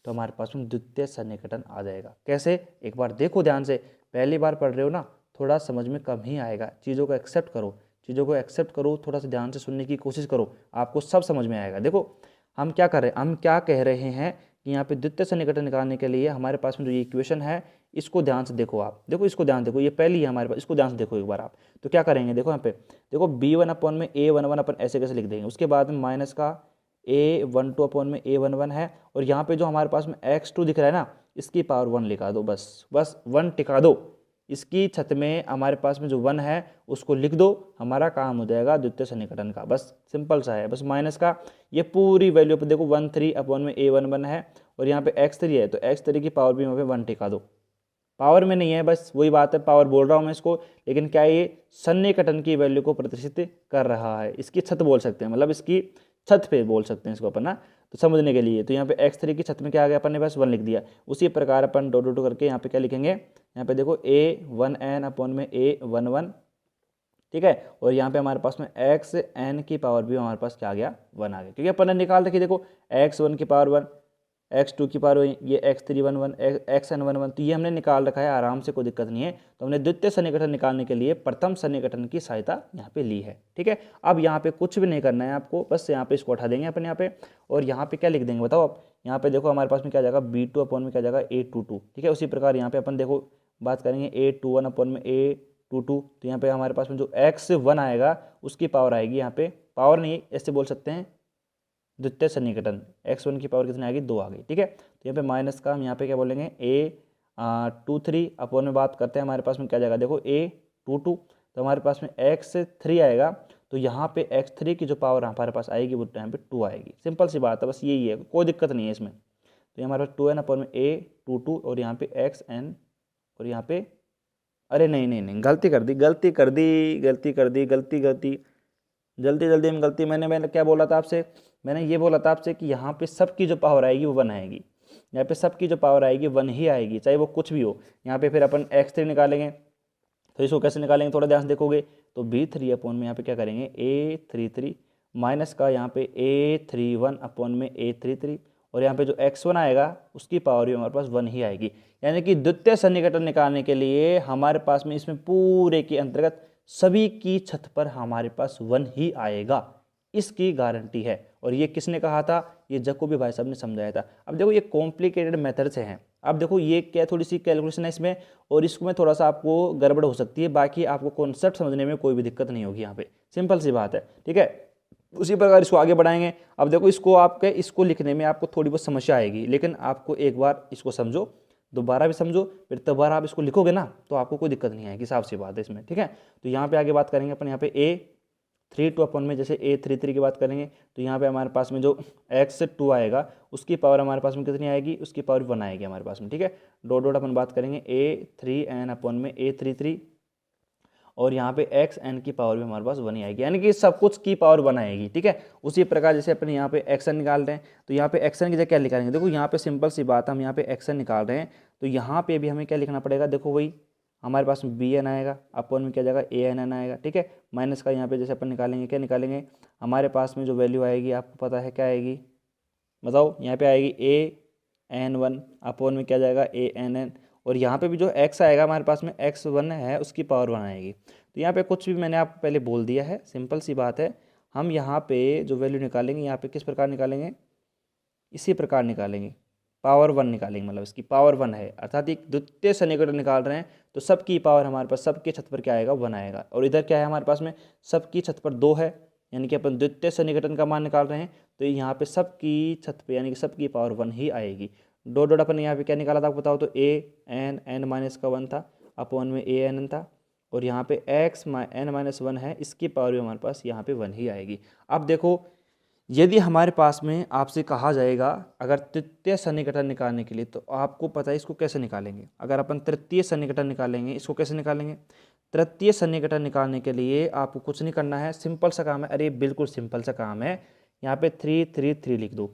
तो हमारे पास में द्वितीय सन्निकटन आ जाएगा। कैसे, एक बार देखो ध्यान से, पहली बार पढ़ रहे हो ना, थोड़ा समझ में कम ही आएगा, चीज़ों को एक्सेप्ट करो, चीज़ों को एक्सेप्ट करो, थोड़ा सा ध्यान से सुनने की कोशिश करो, आपको सब समझ में आएगा। देखो हम क्या कर रहे हैं, हम क्या कह रहे हैं कि यहाँ पे द्वितीय सन्निकटन निकालने के लिए हमारे पास में जो ये इक्वेशन है, इसको ध्यान से देखो, आप देखो इसको ध्यान देखो, ये पहली है हमारे पास, इसको ध्यान से देखो एक बार आप। तो क्या करेंगे, देखो यहाँ पे देखो b1 अपॉन में a11 अपन ऐसे कैसे लिख देंगे, उसके बाद में माइनस का a12 अपॉन में a11 है, और यहाँ पे जो हमारे पास में x2 दिख रहा है ना, इसकी पावर 1 लिखा दो, बस 1 टिका दो, इसकी छत में हमारे पास में जो 1 है उसको लिख दो, हमारा काम हो जाएगा द्वितीय सन्निकटन का। बस सिंपल सा है, बस माइनस का ये पूरी वैल्यू पे देखो 13 अपॉन में a11 है, और यहाँ पे x3 है, तो x3 की पावर भी यहाँ पे 1 टिका दो, पावर में नहीं है, बस वही बात है, पावर बोल रहा हूँ मैं इसको, लेकिन क्या ये सन्निकटन की वैल्यू को प्रदर्शित कर रहा है, इसकी छत बोल सकते हैं, मतलब इसकी छत पे बोल सकते हैं इसको अपन ना, तो समझने के लिए। तो यहाँ पे x3 की छत में क्या आ गया, अपन ने बस 1 लिख दिया। उसी प्रकार अपन डॉट डॉट करके यहाँ पे क्या लिखेंगे, यहाँ पे देखो a1n अपॉन में a11, ठीक है, और यहाँ पे हमारे पास में xn की पावर भी हमारे पास क्या आ गया, 1 आ गया, क्योंकि अपन ने निकाल रखी, देखो x1 की पावर 1, x2 की पावर ये x3 1 xn 1 तो ये हमने निकाल रखा है आराम से, कोई दिक्कत नहीं है। तो हमने द्वितीय सन्निकटन निकालने के लिए प्रथम सन्निकटन की सहायता यहाँ पे ली है, ठीक है। अब यहाँ पे कुछ भी नहीं करना है आपको, बस यहाँ पे इसको उठा देंगे अपन यहाँ पे, और यहाँ पे क्या लिख देंगे बताओ आप, यहाँ पे देखो हमारे पास में क्या जाएगा b2 अपॉन में क्या जाएगा a22, ठीक है। उसी प्रकार यहाँ पे अपन देखो बात करेंगे a21 अपॉन में a22, तो यहाँ पे हमारे पास में जो x1 आएगा उसकी पावर आएगी, यहाँ पे पावर नहीं ऐसे बोल सकते हैं, द्वितीय सन्निकटन x1 की पावर कितनी आ गई, 2 आ गई, ठीक है। तो यहाँ पे माइनस का हम यहाँ पे क्या बोलेंगे a23 अपॉन में बात करते हैं, हमारे पास में क्या जाएगा देखो a22, तो हमारे पास में x3 आएगा, तो यहाँ पे x3 की जो पावर हमारे पास आएगी वो यहाँ पे 2 आएगी, सिंपल सी बात है, बस यही है, कोई दिक्कत नहीं है इसमें। तो ये हमारे पास 2n अपॉन में a22, और यहाँ पे xn, और यहाँ पे अरे नहीं गलती कर दी जल्दी जल्दी में गलती, मैंने क्या बोला था आपसे, मैंने ये बोला था आपसे कि यहाँ पे सबकी जो पावर आएगी वो 1 आएगी, यहाँ पे सबकी जो पावर आएगी 1 ही आएगी, चाहे वो कुछ भी हो। यहाँ पे फिर अपन x3 निकालेंगे, तो इसको कैसे निकालेंगे थोड़ा ध्यान से देखोगे, तो b3 अपॉन में यहाँ पे क्या करेंगे a33 माइनस का यहाँ पे a31 अपॉन में a33, और यहाँ पे जो x1 आएगा उसकी पावर भी हमारे पास 1 ही आएगी, यानी कि द्वितीय सन्निकटन निकालने के लिए हमारे पास में इसमें पूरे के अंतर्गत सभी की छत पर हमारे पास 1 ही आएगा, इसकी गारंटी है। और ये किसने कहा था, ये जकोबी भाई साहब ने समझाया था। अब देखो ये कॉम्प्लिकेटेड मेथड से हैं, अब देखो ये क्या थोड़ी सी कैलकुलेशन है इसमें, और इसमें थोड़ा सा आपको गड़बड़ हो सकती है, बाकी आपको कॉन्सेप्ट समझने में कोई भी दिक्कत नहीं होगी, यहाँ पे सिंपल सी बात है, ठीक है। उसी प्रकार इसको आगे बढ़ाएंगे। अब देखो इसको लिखने में आपको थोड़ी बहुत समस्या आएगी, लेकिन आपको एक बार इसको समझो, दोबारा भी समझो, फिर दोबारा आप इसको लिखोगे ना तो आपको कोई दिक्कत नहीं आएगी, साफ सी बात है इसमें, ठीक है। तो यहाँ पे आगे बात करेंगे अपन, यहाँ पे a32 अपॉन में जैसे a33 की बात करेंगे, तो यहाँ पे हमारे पास में जो x2 आएगा उसकी पावर हमारे पास में कितनी आएगी, उसकी पावर 1 आएगी हमारे पास में, ठीक है। डॉट डॉट अपन बात करेंगे a3n अपॉन में a33, और यहाँ पे xn की पावर भी हमारे पास 1 ही आएगी, यानी कि सब कुछ की पावर 1 आएगी, ठीक है। उसी प्रकार जैसे अपन यहाँ पे xn निकाल रहे हैं, तो यहाँ पे xn की जगह क्या निकालेंगे, देखो यहाँ पे सिंपल सी बात है, हम यहाँ पे xn निकाल रहे हैं, तो यहाँ पे भी हमें क्या लिखना पड़ेगा, देखो वही हमारे पास bn आएगा, अपॉन में क्या जाएगा ann आएगा, ठीक है। माइनस का यहाँ पे जैसे अपन निकालेंगे, क्या निकालेंगे, हमारे पास में जो वैल्यू आएगी आपको पता है क्या आएगी, बताओ, यहाँ पे आएगी an1 अपॉन में क्या जाएगा ann, और यहाँ पे भी जो x आएगा हमारे पास में x1 है उसकी पावर 1 आएगी। तो यहाँ पे कुछ भी मैंने आपको पहले बोल दिया है, सिंपल सी बात है। हम यहाँ पे जो वैल्यू निकालेंगे, यहाँ पे किस प्रकार निकालेंगे, इसी प्रकार निकालेंगे, पावर 1 निकालेंगे, मतलब इसकी पावर 1 है, अर्थात एक द्वितीय सन्निकटन निकाल रहे हैं, तो सबकी पावर हमारे पास सबके छत पर क्या आएगा, 1 आएगा। और इधर क्या है हमारे पास में, सबकी छत पर 2 है, यानी कि अपन द्वितीय सन्निकटन का मान निकाल रहे हैं, तो यहाँ पे सबकी छत पे यानी कि सबकी पावर 1 ही आएगी। डॉट अपन यहाँ पे क्या निकाला था आपको बताओ, तो a n n माइनस का 1 था, अपॉन में a n n था, और यहाँ पे एक्स एन माइनस वन है, इसकी पावर भी हमारे पास यहाँ पे वन ही आएगी। अब देखो यदि हमारे पास में आपसे कहा जाएगा अगर तृतीय सन्निकटन निकालने के लिए, तो आपको पता है इसको कैसे निकालेंगे। अगर अपन तृतीय सन्निकटन निकालेंगे, इसको कैसे निकालेंगे? तृतीय सन्निकटन निकालने के लिए आपको कुछ नहीं करना है, सिंपल सा काम है। अरे बिल्कुल सिंपल सा काम है। यहाँ पे 3 3 3 लिख दो,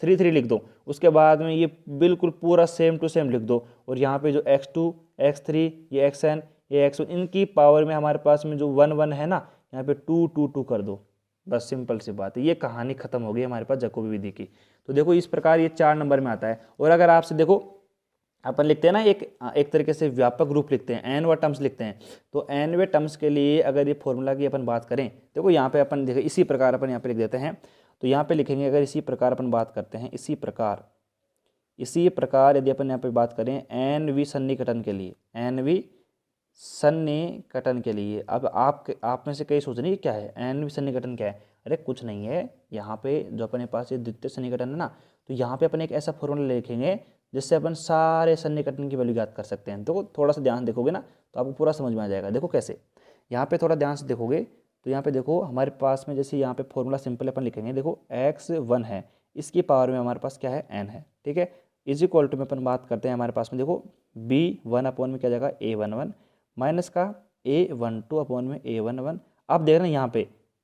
3 3 लिख दो। उसके बाद में ये बिल्कुल पूरा सेम टू सेम लिख दो। और यहाँ पे जो x2 x3 ये xn ये x1, इनकी पावर में हमारे पास में जो 1 1 है ना, यहाँ पे 2 2 2 कर दो। बस सिंपल सी बात है, ये कहानी खत्म हो गई हमारे पास जैकोबी विधि की। तो देखो इस प्रकार ये 4 नंबर में आता है। और अगर आपसे देखो अपन लिखते हैं ना एक तरीके से व्यापक रूप लिखते हैं, एनवे टर्म्स लिखते हैं। तो एनवे टर्म्स के लिए अगर ये फॉर्मूला की अपन बात करें, देखो यहाँ पे अपन देखो इसी प्रकार अपन यहाँ पे लिख देते हैं। तो यहाँ पे लिखेंगे, अगर इसी प्रकार अपन बात करते हैं, इसी प्रकार यदि अपन यहाँ पे बात करें एन वी सन्निकटन के लिए, एन वी सन्निकटन के लिए। अब आप में से कई सोच रहे हैं क्या है एन वी सन्निकटन, क्या है? अरे कुछ नहीं है, यहाँ पे जो अपने पास ये द्वितीय सन्निकटन है ना, तो यहाँ पे अपन एक ऐसा फॉर्मूला लिखेंगे जिससे अपन सारे सन्निकटन की वैल्यू ज्ञात कर सकते हैं। तो थोड़ा सा ध्यान देखोगे ना तो आपको पूरा समझ में आ जाएगा। देखो कैसे, यहाँ पे थोड़ा ध्यान से देखोगे तो यहाँ पे देखो हमारे पास में जैसे यहाँ पे फॉर्मूला सिंपल अपन लिखेंगे। देखो x1 है, इसकी पावर में हमारे पास क्या है n है, ठीक है। इज इक्वल टू में अपन बात करते हैं, हमारे पास में देखो b1 अपॉन में क्या जाएगा a11 माइनस का a12 अपॉन में a11। अब देख रहे हैं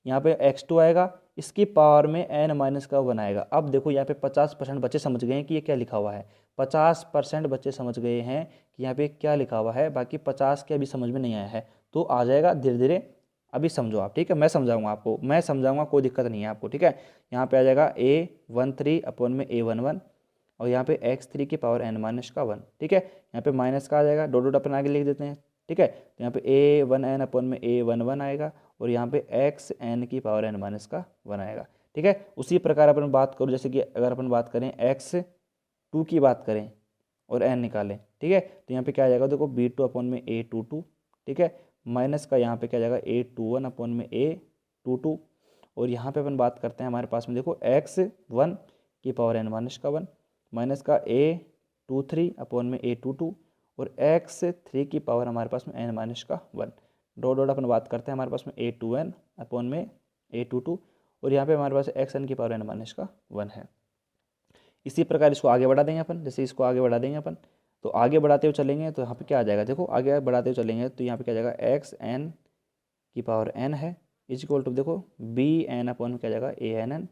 यहाँ पे x2 आएगा, इसकी पावर में n माइनस का 1 आएगा। अब देखो यहाँ पे 50% बच्चे समझ गए हैं कि ये क्या लिखा हुआ है। 50% बच्चे समझ गए हैं कि यहाँ पे क्या लिखा हुआ है, बाकी 50 के अभी समझ में नहीं आया है। तो आ जाएगा धीरे धीरे, अभी समझो आप, ठीक है। मैं समझाऊंगा आपको, कोई दिक्कत नहीं है आपको, ठीक है। यहाँ पे आ जाएगा a13 अपॉन में a11 और यहाँ पे x3 की पावर n माइनस का 1, ठीक है। यहाँ पे माइनस का आ जाएगा, डॉट डॉट अपन आगे लिख देते हैं, ठीक है। तो यहाँ पे a1n अपॉन में a11 आएगा और यहाँ पे xn की पावर n माइनस का 1 आएगा, ठीक है। उसी प्रकार अपन बात करो, जैसे कि अगर अपन बात करें x2 की बात करें और n निकालें, ठीक है। तो यहाँ पे क्या आ जाएगा, देखो b2 अपॉन में a22, ठीक है, माइनस का यहाँ पे क्या जाएगा a21 अपॉन में a22। और यहाँ पे अपन बात करते हैं, हमारे पास में देखो x1 की पावर n माइनस का 1 माइनस का a23 अपॉन में a22 और x3 की पावर हमारे पास में n माइनस का 1। डॉट डॉट अपन बात करते हैं, हमारे पास में a2n अपॉन में a22 और यहाँ पे हमारे पास xn की पावर n माइनस का 1 है। इसी प्रकार इसको आगे बढ़ा देंगे अपन, जैसे इसको आगे बढ़ा देंगे अपन, तो आगे बढ़ाते हुए चलेंगे तो यहाँ पे क्या आ जाएगा, देखो आगे बढ़ाते हुए चलेंगे तो यहाँ पे क्या जाएगा xn की पावर n है इज इक्वल टू देखो bn अपॉन में क्या जाएगा ann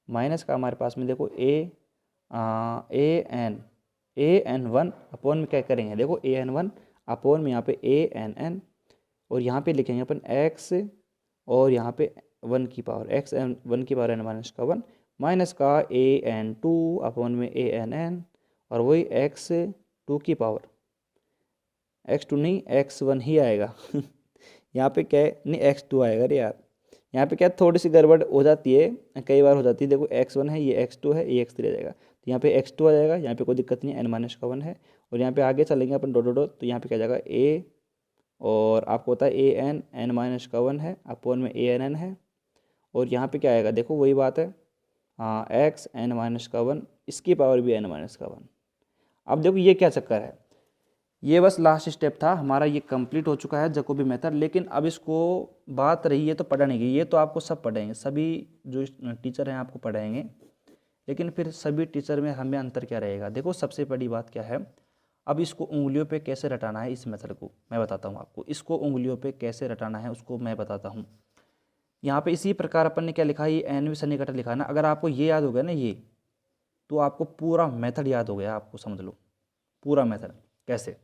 माइनस का हमारे पास में देखो an1 अपॉन में क्या करेंगे, देखो an1 अपॉन में यहाँ पे ann और यहाँ पे लिखेंगे अपन x और यहाँ पे 1 की पावर x1 की पावर n माइनस का 1 माइनस का an2 अपॉन में ann और वही x2 की पावर, x2 नहीं x1 ही आएगा यहाँ पे क्या है, नहीं x2 आएगा। अरे यार यहाँ पे क्या थोड़ी सी गड़बड़ हो जाती है, कई बार हो जाती है। देखो x1 है, ये x2 है, ये x3 आ जाएगा, तो यहाँ पे x2 आ जाएगा, यहाँ पे कोई दिक्कत नहीं है, n माइनस का 1 है। और यहाँ पे आगे चलेंगे अपन डॉट डॉट, तो यहाँ पे क्या जाएगा a और आपको होता है n माइनस का 1 है अपॉन में ann है और यहाँ पे क्या आएगा, देखो वही बात है, हाँ x n माइनस का 1 इसकी पावर भी n माइनस का 1। अब देखो ये क्या चक्कर है, ये बस लास्ट स्टेप था हमारा, ये कंप्लीट हो चुका है जैकोबी मेथड। लेकिन अब इसको बात रही है तो पढ़ने की, ये तो आपको सब पढ़ेंगे, सभी जो टीचर हैं आपको पढ़ाएंगे। लेकिन फिर सभी टीचर में हमें अंतर क्या रहेगा, देखो सबसे बड़ी बात क्या है, अब इसको उंगलियों पे कैसे रटाना है, इस मेथड को मैं बताता हूँ आपको। इसको उंगलियों पे कैसे रटाना है उसको मैं बताता हूँ। यहाँ पे इसी प्रकार अपन ने क्या लिखा है, ये एन वी सन्निकटन लिखा है ना। अगर आपको ये याद हो गया ना, ये तो आपको पूरा मेथड याद हो गया, आपको समझ लो पूरा मेथड कैसे।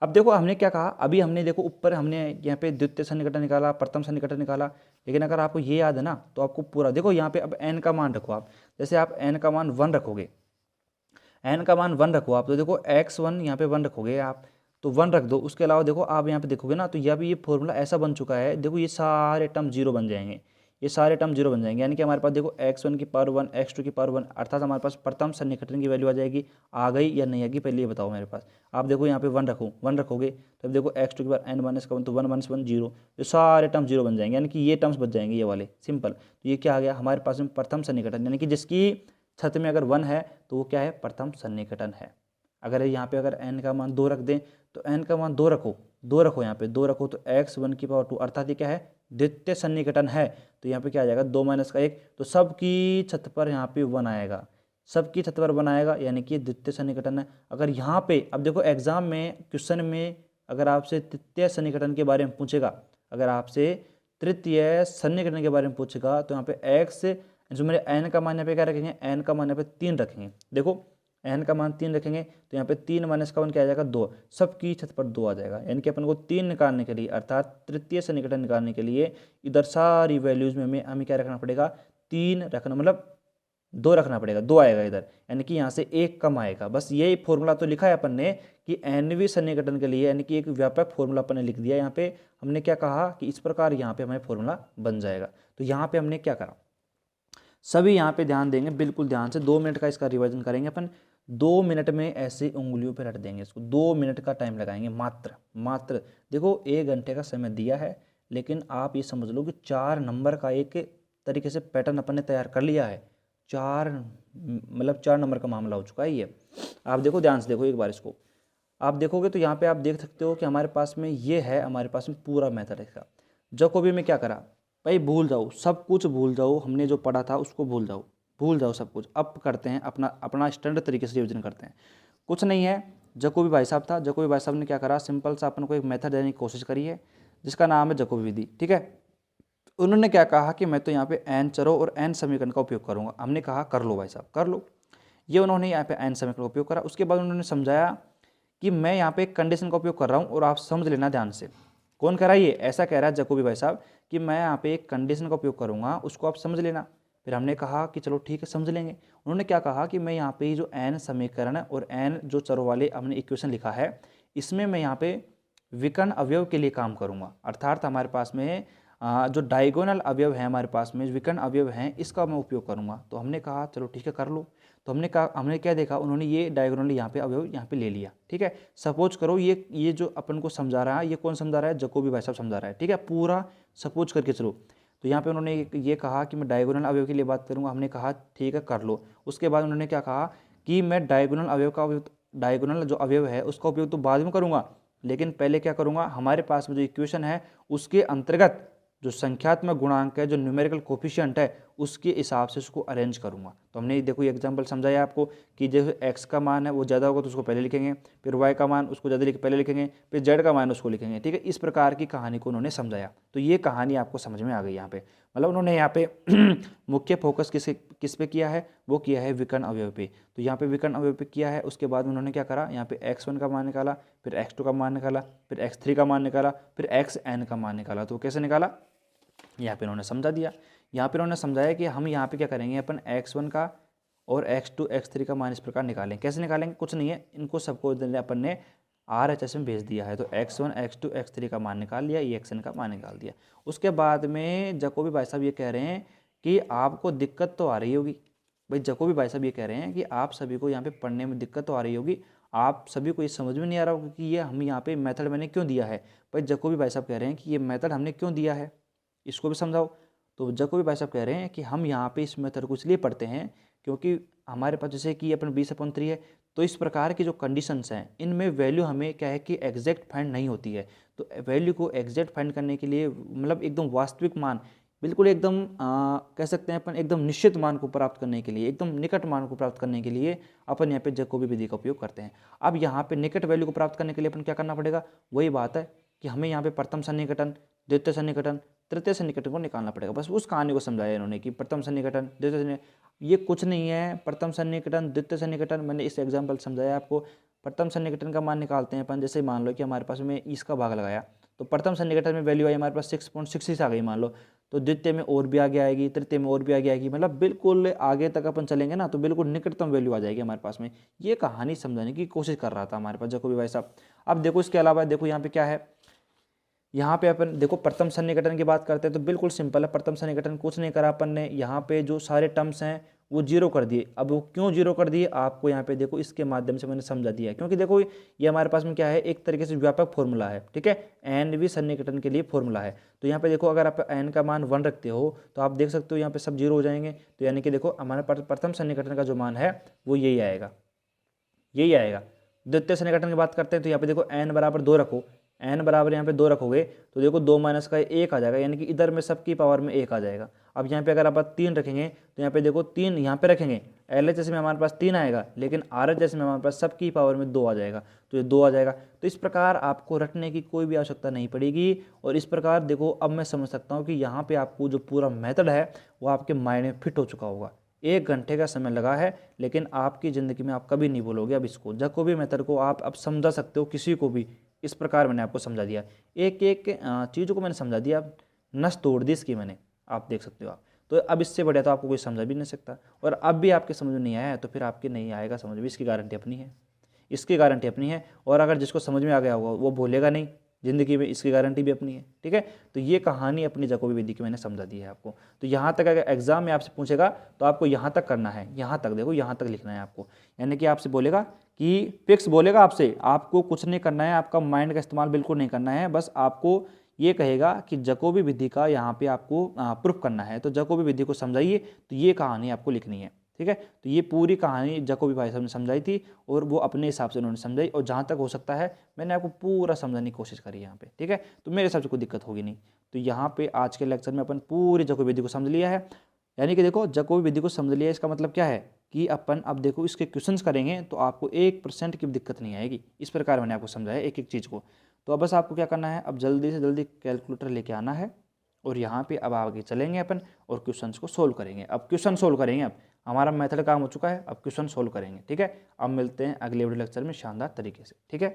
अब देखो हमने क्या कहा, अभी हमने देखो ऊपर हमने यहाँ पे द्वितीय सन्निकटन निकाला, प्रथम सन्निकटन निकाला। लेकिन अगर आपको ये याद है ना तो आपको पूरा देखो यहाँ पे अब n का मान रखो आप, जैसे आप n का मान 1 रखोगे, n का मान 1 रखो आप, तो देखो x1 यहाँ पे 1 रखोगे आप, तो 1 रख दो। उसके अलावा देखो आप यहाँ पे देखोगे ना तो यह भी ये फॉर्मूला ऐसा बन चुका है, देखो ये सारे टर्म 0 बन जाएंगे, ये सारे टर्म 0 बन जाएंगे। यानी कि हमारे पास देखो x1 की पावर 1 x2 की पावर 1 अर्थात हमारे पास प्रथम सन्निकटन की वैल्यू आ जाएगी। आ गई या नहीं आएगी पहले ये बताओ मेरे पास। आप देखो यहाँ पे 1 रखोगे तब देखो x2 की पावर n माइनस का 1 तो 1 माइनस 1 0, ये सारे टर्म 0 बन जाएंगे, यानी कि ये टर्म्स बच जाएंगे ये वाले सिंपल। तो ये क्या आ गया हमारे पास में प्रथम सन्निकटन, यानी कि जिसकी छत में अगर 1 है तो वो क्या है, प्रथम सन्निकटन है। अगर यहाँ पे अगर n का मान 2 रख दें तो n का मान 2 रखो, 2 रखो, यहाँ पे 2 रखो तो x1 की पावर 2 अर्थात ये क्या है, द्वितीय सन्निकटन है। तो यहाँ पे क्या आ जाएगा, 2 माइनस का 1, तो सबकी छत पर यहाँ पे 1 आएगा, सबकी छत पर 1 आएगा, यानी कि द्वितीय सन्निकटन है। अगर यहाँ पे अब देखो एग्जाम में क्वेश्चन में अगर आपसे तृतीय सन्निकटन के बारे में पूछेगा, अगर आपसे तृतीय सन्निकटन के बारे में पूछेगा तो यहाँ पे x जो मेरे n का मान यहाँ पे क्या रखेंगे, n का मान यहाँ पे 3 रखेंगे। देखो n का मान 3 रखेंगे तो यहाँ पे 3 माइनस का 1 क्या आ जाएगा, 2, सबकी छत पर 2 आ जाएगा। यानी कि अपन को 3 निकालने के लिए अर्थात तृतीय सन्निकटन निकालने के लिए इधर सारी वैल्यूज में हमें क्या रखना पड़ेगा, 3 रखना, मतलब 2 रखना पड़ेगा, 2 आएगा इधर, यानी कि यहाँ से 1 कम आएगा। बस यही फॉर्मूला तो लिखा है अपन ने कि nवीं सन्निकटन के लिए, यानी कि एक व्यापक फॉर्मूला अपन ने लिख दिया। यहाँ पे हमने क्या कहा कि इस प्रकार यहाँ पे हमें फॉर्मूला बन जाएगा। तो यहाँ पे हमने क्या करा, सभी यहाँ पे ध्यान देंगे, बिल्कुल ध्यान से 2 मिनट का इसका रिवीजन करेंगे अपन। 2 मिनट में ऐसे उंगलियों पे रट देंगे इसको, 2 मिनट का टाइम लगाएंगे मात्र। देखो 1 घंटे का समय दिया है, लेकिन आप ये समझ लो कि 4 नंबर का एक तरीके से पैटर्न अपन ने तैयार कर लिया है। 4 नंबर का मामला हो चुका है ये। आप देखो ध्यान से देखो एक बार इसको, आप देखोगे तो यहाँ पे आप देख सकते हो कि हमारे पास में ये है, हमारे पास में पूरा मेथड है इसका। जैकोबी में क्या करा भाई, भूल जाओ, सब कुछ भूल जाओ, हमने जो पढ़ा था उसको भूल जाओ सब कुछ। अब करते हैं अपना स्टैंडर्ड तरीके से रिविजन करते हैं। कुछ नहीं है, जैकोबी भाई साहब था, जैकोबी भाई साहब ने क्या करा, सिंपल सा अपन को एक मेथड देने की कोशिश करी है जिसका नाम है जैकोबी विधि, ठीक है। उन्होंने क्या कहा कि मैं तो यहाँ पे n चरों और n समीकरण का उपयोग करूँगा। हमने कहा कर लो भाई साहब, कर लो। ये उन्होंने यहाँ पे n समीकरण का उपयोग करा। उसके बाद उन्होंने समझाया कि मैं यहाँ पे एक कंडीशन का उपयोग कर रहा हूँ और आप समझ लेना ध्यान से। कौन कह रहा है ये, ऐसा कह रहा है जैकोबी भाई साहब कि मैं यहाँ पे एक कंडीशन का उपयोग करूँगा, उसको आप समझ लेना। फिर हमने कहा कि चलो ठीक है समझ लेंगे। उन्होंने क्या कहा कि मैं यहाँ पे जो n समीकरण है और n जो चरों वाले हमने इक्वेशन लिखा है, इसमें मैं यहाँ पे विकर्ण अवयव के लिए काम करूँगा। अर्थात हमारे पास में जो डायगोनल अवयव है, हमारे पास में विकर्ण अवयव हैं, इसका मैं उपयोग करूँगा। तो हमने कहा चलो ठीक है कर लो। तो हमने क्या देखा, उन्होंने ये डायगोनल यहाँ पे अवयव यहाँ पे ले लिया, ठीक है। सपोज करो ये जो अपन को समझा रहा है, ये कौन समझा रहा है, जैकोबी भाई साहब समझा रहा है, ठीक है। पूरा सपोज करके चलो। तो यहाँ पे उन्होंने ये कहा कि मैं डायगोनल अवयव के लिए बात करूँगा। हमने कहा ठीक है कर लो। उसके बाद उन्होंने क्या कहा कि मैं डायगोनल जो अवयव है उसका उपयोग तो बाद में करूँगा, लेकिन पहले क्या करूँगा, हमारे पास में जो इक्वेशन है उसके अंतर्गत जो संख्यात्मक गुणांक है, जो न्यूमेरिकल कोफिशिएंट है, उसके हिसाब से उसको अरेंज करूँगा। तो हमने देखो ये एग्जांपल समझाया आपको कि जैसे x का मान है वो ज़्यादा होगा तो उसको पहले लिखेंगे, फिर y का मान उसको ज़्यादा पहले लिखेंगे, फिर z का मान उसको लिखेंगे, ठीक है। इस प्रकार की कहानी को उन्होंने समझाया। तो ये कहानी आपको समझ में आ गई। यहाँ पे मतलब उन्होंने यहाँ पे मुख्य फोकस किस पे किया है, वो किया है विकर्ण अवयव पे। तो यहाँ पे विकर्ण अवयव पे किया है। उसके बाद उन्होंने क्या करा, यहाँ पे x1 का मान निकाला, फिर x2 का मान निकाला, फिर x3 का मान निकाला, फिर xn का मान निकाला। तो कैसे निकाला, यहाँ पे उन्होंने समझा दिया। यहाँ पे उन्होंने समझाया कि हम यहाँ पे क्या करेंगे, अपन x1 का और x2 x3 का मान इस प्रकार निकालें। कैसे निकालेंगे, कुछ नहीं है, इनको सबको अपन ने RHS में भेज दिया है। तो x1 x2 x3 का मान निकाल लिया, xn का मान निकाल दिया। उसके बाद में जैकोबी भाई साहब ये कह रहे हैं कि आपको दिक्कत तो आ रही होगी। भाई जैकोबी भाई साहब ये कह रहे हैं कि आप सभी को यहाँ पे पढ़ने में दिक्कत तो आ रही होगी, आप सभी को ये समझ में नहीं आ रहा होगा कि ये हम यहाँ पे मेथड मैंने क्यों दिया है। भाई जैकोबी भाई साहब कह रहे हैं कि ये मेथड हमने क्यों दिया है, इसको भी समझाओ। तो जैकोबी भाई साहब कह रहे हैं कि हम यहाँ पे इस मेथड को इसलिए पढ़ते हैं क्योंकि हमारे पास जैसे कि अपन 20/3 है, तो इस प्रकार की जो कंडीशंस हैं इनमें वैल्यू हमें क्या है कि एग्जैक्ट फाइंड नहीं होती है। तो वैल्यू को एग्जैक्ट फाइंड करने के लिए, मतलब एकदम वास्तविक मान, बिल्कुल एकदम कह सकते हैं अपन एकदम निश्चित मान को प्राप्त करने के लिए, एकदम निकट मान को प्राप्त करने के लिए अपन यहाँ पे जैकोबी विधि का उपयोग करते हैं। अब यहाँ पे निकट वैल्यू को प्राप्त करने के लिए अपन क्या करना पड़ेगा, वही बात है कि हमें यहाँ पे प्रथम सन्निकटन, द्वितीय सन्निकटन, तृतीय सन्निकटन को निकालना पड़ेगा। बस उस कहानी को समझाया इन्होंने कि प्रथम सन्निकटन, द्वितीय सन्निकटन, ये कुछ नहीं है। प्रथम सन्निकटन, द्वितीय सन्निकटन, मैंने इस एग्जाम्पल समझाया आपको। प्रथम सन्निकटन का मान निकालते हैं अपन, जैसे मान लो कि हमारे पास में इसका भाग लगाया, तो प्रथम सन्निकटन में वैल्यू आई हमारे पास 6.66 आ गई मान लो। तो द्वितीय में और भी आगे आएगी, तृतीय में और भी आगे आएगी, मतलब बिल्कुल आगे तक अपन चलेंगे ना तो बिल्कुल निकटतम वैल्यू आ जाएगी हमारे पास में। ये कहानी समझाने की कोशिश कर रहा था हमारे पास जैकोबी भाई साहब। अब देखो इसके अलावा देखो यहाँ पे क्या है, यहाँ पे अपन देखो प्रथम सन्निकटन की बात करते हैं तो बिल्कुल सिंपल है। प्रथम सन्निकटन कुछ नहीं करा अपन ने, यहाँ पे जो सारे टर्म्स हैं वो जीरो कर दिए। अब वो क्यों जीरो कर दिए आपको यहाँ पे देखो इसके माध्यम से मैंने समझा दिया, क्योंकि देखो ये हमारे पास में क्या है, एक तरीके से व्यापक फॉर्मूला है, ठीक है, nवीं सन्निकटन के लिए फॉर्मूला है। तो यहाँ पे देखो अगर आप n का मान 1 रखते हो तो आप देख सकते हो यहाँ पे सब जीरो हो जाएंगे। तो यानी कि देखो हमारे प्रथम सन्निकटन का जो मान है वो यही आएगा, यही आएगा। द्वितीय सन्निकटन की बात करते हैं तो यहाँ पे देखो n बराबर 2 रखो, n बराबर यहाँ पे 2 रखोगे तो देखो 2 माइनस का 1 आ जाएगा, यानी कि इधर में सबकी पावर में 1 आ जाएगा। अब यहाँ पे अगर आप 3 रखेंगे तो यहाँ पे देखो 3 यहाँ पे रखेंगे, LHS में हमारे पास 3 आएगा, लेकिन RHS में हमारे पास सबकी पावर में 2 आ जाएगा, तो ये 2 आ जाएगा। तो इस प्रकार आपको रटने की कोई भी आवश्यकता नहीं पड़ेगी। और इस प्रकार देखो अब मैं समझ सकता हूँ कि यहाँ पे आपको जो पूरा मेथड है वो आपके माइंड में फिट हो चुका होगा। 1 घंटे का समय लगा है, लेकिन आपकी ज़िंदगी में आप कभी नहीं भूलोगे। अब इसको जैकोबी मेथड को आप अब समझा सकते हो किसी को भी। इस प्रकार मैंने आपको समझा दिया, एक एक चीज़ों को मैंने समझा दिया, नस तोड़ दी इसकी मैंने, आप देख सकते हो आप। तो अब इससे बढ़िया तो आपको कोई समझा भी नहीं सकता। और अब भी आपके समझ में नहीं आया है तो फिर आपके नहीं आएगा समझ में, इसकी गारंटी अपनी है, इसकी गारंटी अपनी है। और अगर जिसको समझ में आ गया होगा वो भूलेगा नहीं ज़िंदगी में, इसकी गारंटी भी अपनी है। ठीक है, तो ये कहानी अपनी जैकोबी विधि की मैंने समझा दी है आपको। तो यहाँ तक अगर एग्जाम में आपसे पूछेगा तो आपको यहाँ तक करना है, यहाँ तक देखो, यहाँ तक लिखना है आपको। यानी कि आपसे बोलेगा कि फिक्स बोलेगा आपसे, आपको कुछ नहीं करना है, आपका माइंड का इस्तेमाल बिल्कुल नहीं करना है, बस आपको ये कहेगा कि जैकोबी विधि का यहाँ पे आपको प्रूफ करना है। तो जैकोबी विधि को समझाइए, तो ये कहानी आपको लिखनी है। ठीक है, तो ये पूरी कहानी जैकोबी भाई साहब ने समझाई थी और वो अपने हिसाब से उन्होंने समझाई, और जहाँ तक हो सकता है मैंने आपको पूरा समझाने की कोशिश करी यहाँ पे। ठीक है, तो मेरे हिसाब से कोई दिक्कत होगी नहीं। तो यहाँ पे आज के लेक्चर में अपन पूरी जैकोबी विधि को समझ लिया है। यानी कि देखो जैकोबी विधि को समझ लिया, इसका मतलब क्या है कि अपन अब देखो इसके क्वेश्चंस करेंगे तो आपको 1% की भी दिक्कत नहीं आएगी। इस प्रकार मैंने आपको समझाया एक एक चीज़ को। तो अब बस आपको क्या करना है, अब जल्दी से जल्दी कैलकुलेटर लेके आना है और यहाँ पे अब आगे चलेंगे अपन और क्वेश्चंस को सोल्व करेंगे। अब क्वेश्चन सोल्व करेंगे, अब हमारा मेथड काम हो चुका है, अब क्वेश्चन सोल्व करेंगे। ठीक है, अब मिलते हैं अगले वीडियो लेक्चर में शानदार तरीके से। ठीक है।